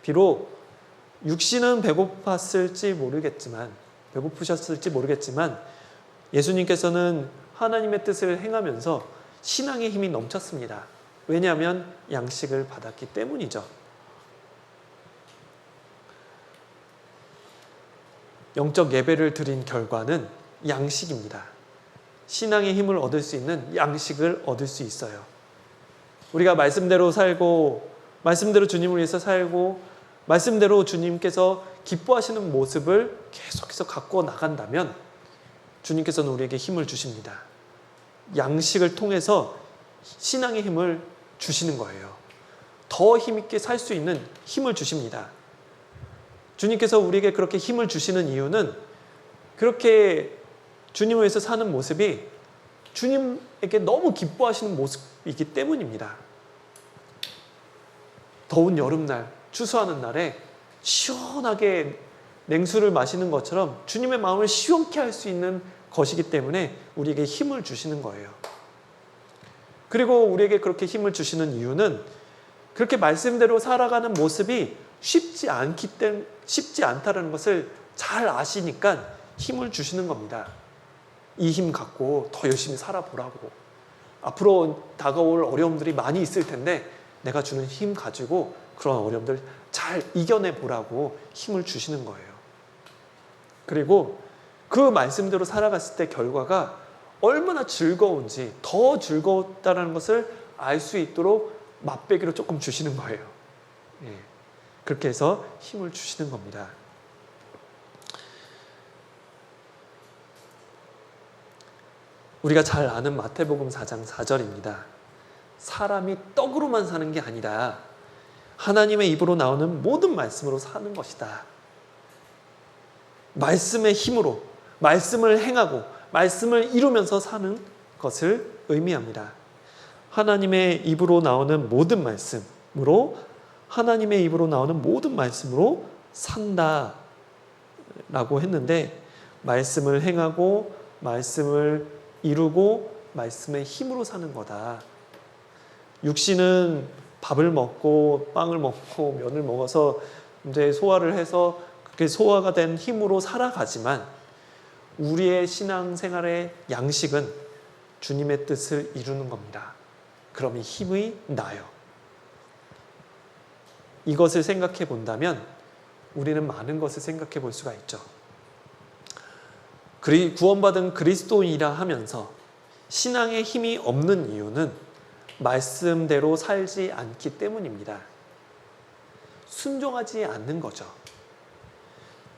비록 육신은 배고프셨을지 모르겠지만 예수님께서는 하나님의 뜻을 행하면서 신앙의 힘이 넘쳤습니다. 왜냐하면 양식을 받았기 때문이죠. 영적 예배를 드린 결과는 양식입니다. 신앙의 힘을 얻을 수 있는 양식을 얻을 수 있어요. 우리가 말씀대로 살고, 말씀대로 주님을 위해서 살고, 말씀대로 주님께서 기뻐하시는 모습을 계속해서 갖고 나간다면 주님께서는 우리에게 힘을 주십니다. 양식을 통해서 신앙의 힘을 주시는 거예요. 더 힘있게 살 수 있는 힘을 주십니다. 주님께서 우리에게 그렇게 힘을 주시는 이유는 그렇게 주님을 위해서 사는 모습이 주님에게 너무 기뻐하시는 모습이기 때문입니다. 더운 여름날, 추수하는 날에 시원하게 냉수를 마시는 것처럼 주님의 마음을 시원케 할 수 있는 것이기 때문에 우리에게 힘을 주시는 거예요. 그리고 우리에게 그렇게 힘을 주시는 이유는 그렇게 말씀대로 살아가는 모습이 쉽지 않다는 것을 잘 아시니까 힘을 주시는 겁니다. 이 힘 갖고 더 열심히 살아보라고. 앞으로 다가올 어려움들이 많이 있을 텐데 내가 주는 힘 가지고 그런 어려움들 잘 이겨내보라고 힘을 주시는 거예요. 그리고 그 말씀대로 살아갔을 때 결과가 얼마나 즐거운지, 더 즐거웠다는 것을 알 수 있도록 맛배기로 조금 주시는 거예요. 예. 그렇게 해서 힘을 주시는 겁니다. 우리가 잘 아는 마태복음 4장 4절입니다. 사람이 떡으로만 사는 게 아니라 하나님의 입으로 나오는 모든 말씀으로 사는 것이다. 말씀의 힘으로, 말씀을 행하고 말씀을 이루면서 사는 것을 의미합니다. 하나님의 입으로 나오는 모든 말씀으로, 하나님의 입으로 나오는 모든 말씀으로 산다 라고 했는데, 말씀을 행하고 말씀을 이루고 말씀의 힘으로 사는 거다. 육신은 밥을 먹고 빵을 먹고 면을 먹어서 이제 소화를 해서 그게 소화가 된 힘으로 살아가지만, 우리의 신앙생활의 양식은 주님의 뜻을 이루는 겁니다. 그럼 이 힘이 나요. 이것을 생각해 본다면 우리는 많은 것을 생각해 볼 수가 있죠. 구원받은 그리스도인이라 하면서 신앙의 힘이 없는 이유는 말씀대로 살지 않기 때문입니다. 순종하지 않는 거죠.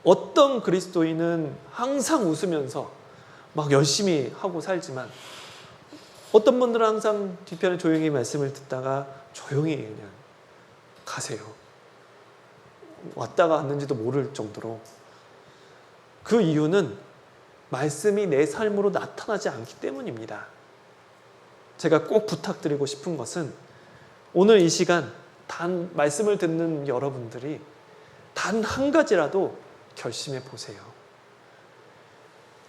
어떤 그리스도인은 항상 웃으면서 막 열심히 하고 살지만, 어떤 분들은 항상 뒤편에 조용히 말씀을 듣다가 조용히 그냥 가세요. 왔다가 갔는지도 모를 정도로. 그 이유는 말씀이 내 삶으로 나타나지 않기 때문입니다. 제가 꼭 부탁드리고 싶은 것은, 오늘 이 시간 단 말씀을 듣는 여러분들이 단 한 가지라도 결심해 보세요.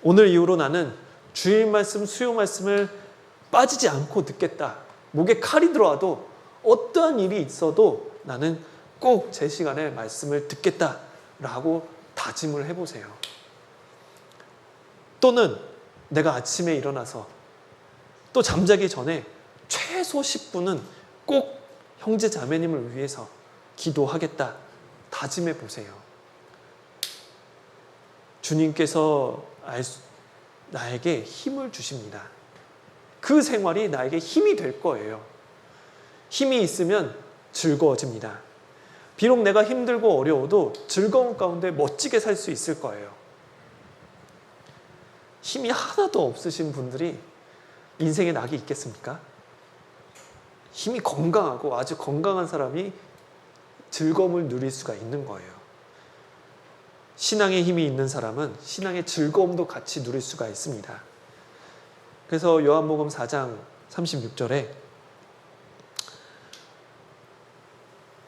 오늘 이후로 나는 주일 말씀, 수요 말씀을 빠지지 않고 듣겠다. 목에 칼이 들어와도 어떠한 일이 있어도 나는 꼭 제 시간에 말씀을 듣겠다라고 다짐을 해보세요. 또는 내가 아침에 일어나서 또 잠자기 전에 최소 10분은 꼭 형제 자매님을 위해서 기도하겠다 다짐해 보세요. 주님께서 나에게 힘을 주십니다. 그 생활이 나에게 힘이 될 거예요. 힘이 있으면 즐거워집니다. 비록 내가 힘들고 어려워도 즐거운 가운데 멋지게 살 수 있을 거예요. 힘이 하나도 없으신 분들이 인생에 낙이 있겠습니까? 힘이 건강하고 아주 건강한 사람이 즐거움을 누릴 수가 있는 거예요. 신앙의 힘이 있는 사람은 신앙의 즐거움도 같이 누릴 수가 있습니다. 그래서 요한복음 4장 36절에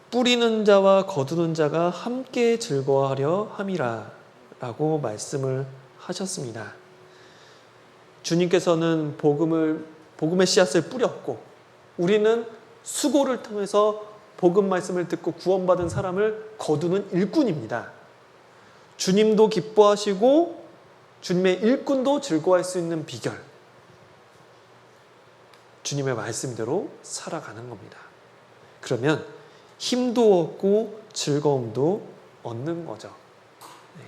뿌리는 자와 거두는 자가 함께 즐거워하려 함이라 라고 말씀을 하셨습니다. 주님께서는 복음의 씨앗을 뿌렸고, 우리는 수고를 통해서 복음 말씀을 듣고 구원받은 사람을 거두는 일꾼입니다. 주님도 기뻐하시고 주님의 일꾼도 즐거워할 수 있는 비결, 주님의 말씀대로 살아가는 겁니다. 그러면 힘도 얻고 즐거움도 얻는 거죠. 네.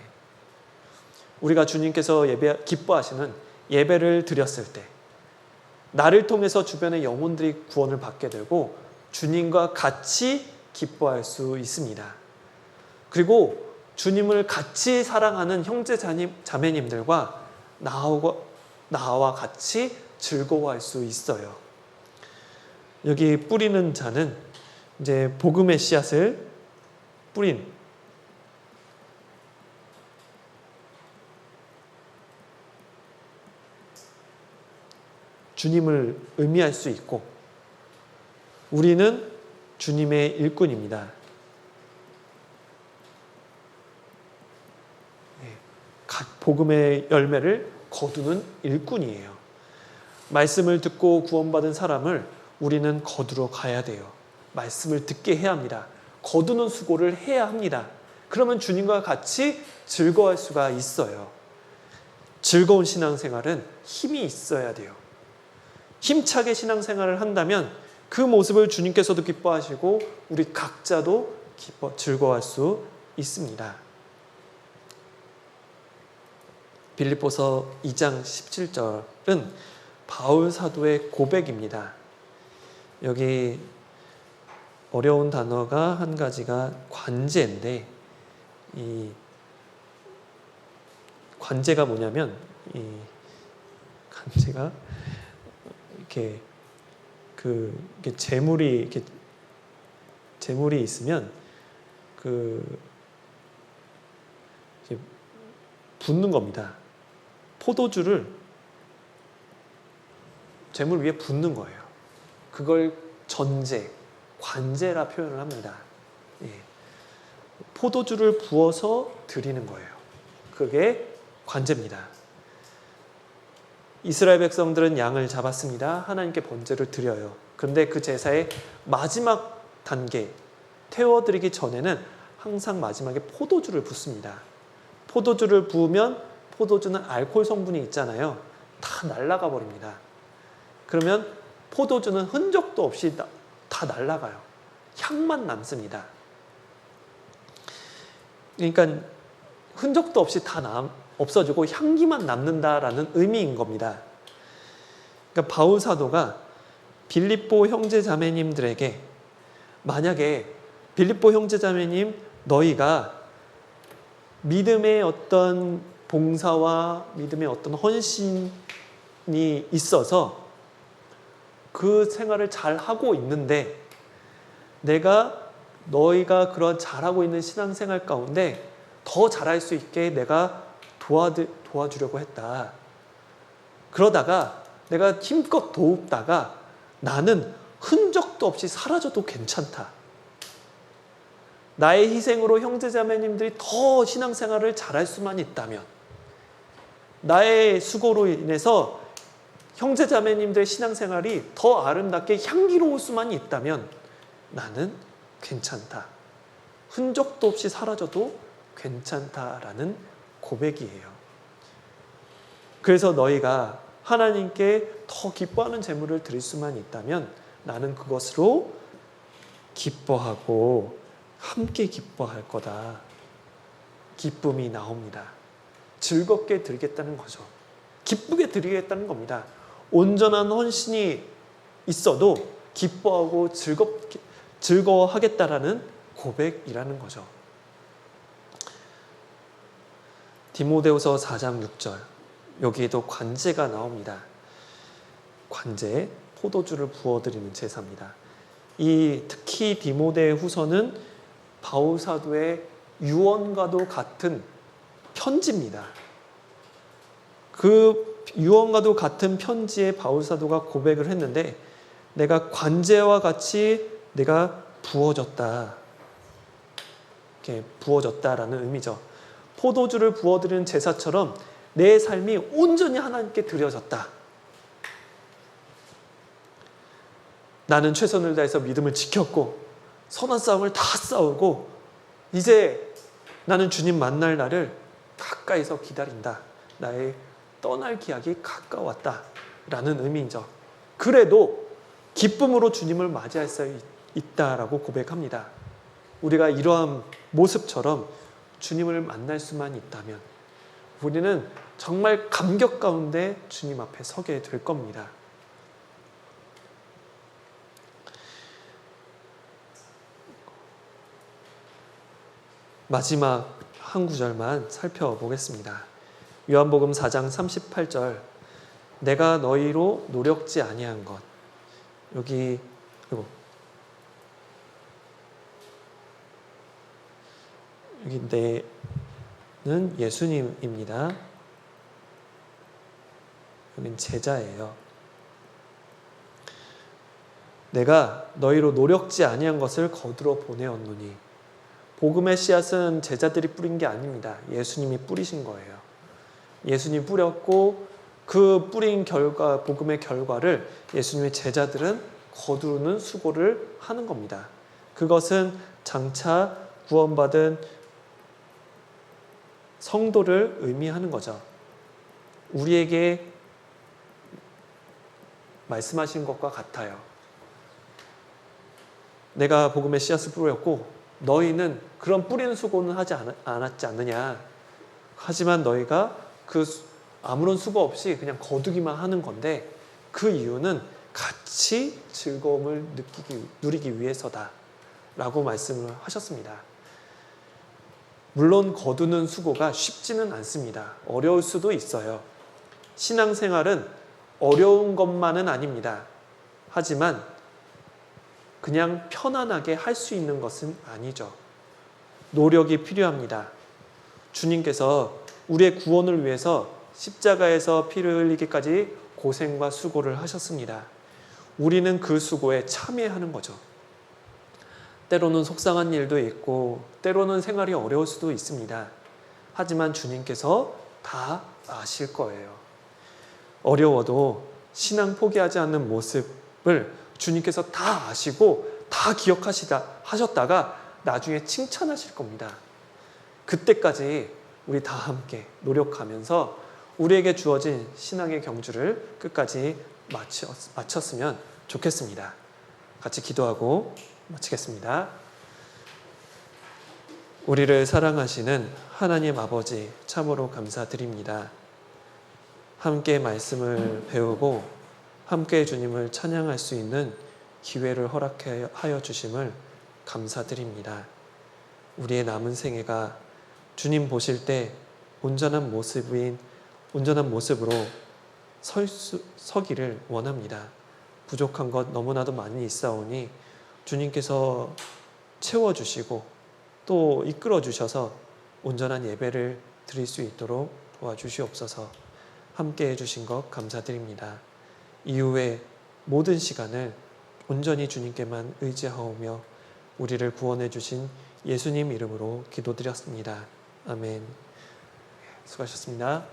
우리가 주님께서 기뻐하시는 예배를 드렸을 때 나를 통해서 주변의 영혼들이 구원을 받게 되고 주님과 같이 기뻐할 수 있습니다. 그리고 주님을 같이 사랑하는 형제 자매님들과 나와 같이 즐거워할 수 있어요. 여기 뿌리는 자는 이제 복음의 씨앗을 뿌린 주님을 의미할 수 있고, 우리는 주님의 일꾼입니다. 각 복음의 열매를 거두는 일꾼이에요. 말씀을 듣고 구원받은 사람을 우리는 거두러 가야 돼요. 말씀을 듣게 해야 합니다. 거두는 수고를 해야 합니다. 그러면 주님과 같이 즐거워할 수가 있어요. 즐거운 신앙생활은 힘이 있어야 돼요. 힘차게 신앙생활을 한다면 그 모습을 주님께서도 기뻐하시고 우리 각자도 즐거워할 수 있습니다. 빌립보서 2장 17절은 바울 사도의 고백입니다. 여기 어려운 단어가 한 가지가 관제인데, 이 관제가 뭐냐면, 이 관제가 이렇게 이렇게 재물이 있으면 이렇게 붓는 겁니다. 포도주를 재물 위에 붓는 거예요. 그걸 관제라 표현을 합니다. 예. 포도주를 부어서 드리는 거예요. 그게 관제입니다. 이스라엘 백성들은 양을 잡았습니다. 하나님께 번제를 드려요. 그런데 그 제사의 마지막 단계, 태워드리기 전에는 항상 마지막에 포도주를 붓습니다. 포도주를 부으면 포도주는 알코올 성분이 있잖아요. 다 날아가 버립니다. 그러면 포도주는 흔적도 없이 다 날아가요. 향만 남습니다. 그러니까 흔적도 없이 다 없어지고 향기만 남는다라는 의미인 겁니다. 그러니까 바울 사도가 빌립보 형제 자매님들에게, 만약에 빌립보 형제 자매님 너희가 믿음의 어떤 봉사와 믿음의 어떤 헌신이 있어서 그 생활을 잘 하고 있는데, 너희가 그런 잘하고 있는 신앙생활 가운데 더 잘할 수 있게 내가 도와주려고 했다. 그러다가 내가 힘껏 도우다가 나는 흔적도 없이 사라져도 괜찮다. 나의 희생으로 형제자매님들이 더 신앙생활을 잘할 수만 있다면, 나의 수고로 인해서 형제자매님들의 신앙생활이 더 아름답게 향기로울 수만 있다면 나는 괜찮다. 흔적도 없이 사라져도 괜찮다라는 고백이에요. 그래서 너희가 하나님께 더 기뻐하는 제물을 드릴 수만 있다면 나는 그것으로 기뻐하고 함께 기뻐할 거다. 기쁨이 나옵니다. 즐겁게 드리겠다는 거죠. 기쁘게 드리겠다는 겁니다. 온전한 헌신이 있어도 기뻐하고 즐거워하겠다라는 고백이라는 거죠. 디모데후서 4장 6절, 여기에도 관제가 나옵니다. 관제, 포도주를 부어드리는 제사입니다. 특히 디모데후서는 바울 사도의 유언과도 같은 편지입니다. 그 유언과도 같은 편지에 바울 사도가 고백을 했는데, 내가 관제와 같이 내가 부어졌다. 이렇게 부어졌다라는 의미죠. 포도주를 부어드리는 제사처럼 내 삶이 온전히 하나님께 드려졌다. 나는 최선을 다해서 믿음을 지켰고 선한 싸움을 다 싸우고 이제 나는 주님 만날 날을 가까이서 기다린다. 나의 떠날 기약이 가까웠다 라는 의미죠. 그래도 기쁨으로 주님을 맞이할 수 있다라고 고백합니다. 우리가 이러한 모습처럼 주님을 만날 수만 있다면 우리는 정말 감격 가운데 주님 앞에 서게 될 겁니다. 마지막 한 구절만 살펴보겠습니다. 요한복음 4장 38절, 내가 너희로 노력지 아니한 것. 여기 여기 내는 예수님입니다. 여긴 제자예요. 내가 너희로 노력지 아니한 것을 거두러 보내었노니. 복음의 씨앗은 제자들이 뿌린 게 아닙니다. 예수님이 뿌리신 거예요. 예수님이 뿌렸고 그 뿌린 결과, 복음의 결과를 예수님의 제자들은 거두는 수고를 하는 겁니다. 그것은 장차 구원받은 성도를 의미하는 거죠. 우리에게 말씀하신 것과 같아요. 내가 복음의 씨앗을 뿌렸고 너희는 그런 뿌리는 수고는 하지 않았지 않느냐. 하지만 너희가 그 아무런 수고 없이 그냥 거두기만 하는 건데 그 이유는 같이 즐거움을 누리기 위해서다 라고 말씀을 하셨습니다. 물론 거두는 수고가 쉽지는 않습니다. 어려울 수도 있어요. 신앙생활은 어려운 것만은 아닙니다. 하지만 그냥 편안하게 할 수 있는 것은 아니죠. 노력이 필요합니다. 주님께서 우리의 구원을 위해서 십자가에서 피를 흘리기까지 고생과 수고를 하셨습니다. 우리는 그 수고에 참여하는 거죠. 때로는 속상한 일도 있고 때로는 생활이 어려울 수도 있습니다. 하지만 주님께서 다 아실 거예요. 어려워도 신앙 포기하지 않는 모습을 주님께서 다 아시고 다 하셨다가 나중에 칭찬하실 겁니다. 그때까지 우리 다 함께 노력하면서 우리에게 주어진 신앙의 경주를 끝까지 마쳤으면 좋겠습니다. 같이 기도하고 마치겠습니다. 우리를 사랑하시는 하나님 아버지 참으로 감사드립니다. 함께 말씀을 배우고 함께 주님을 찬양할 수 있는 기회를 허락하여 주심을 감사드립니다. 우리의 남은 생애가 주님 보실 때 온전한 모습으로 서기를 원합니다. 부족한 것 너무나도 많이 있사오니 주님께서 채워주시고 또 이끌어 주셔서 온전한 예배를 드릴 수 있도록 도와주시옵소서. 함께 해주신 것 감사드립니다. 이후에 모든 시간을 온전히 주님께만 의지하오며 우리를 구원해 주신 예수님 이름으로 기도드렸습니다. 아멘. 수고하셨습니다.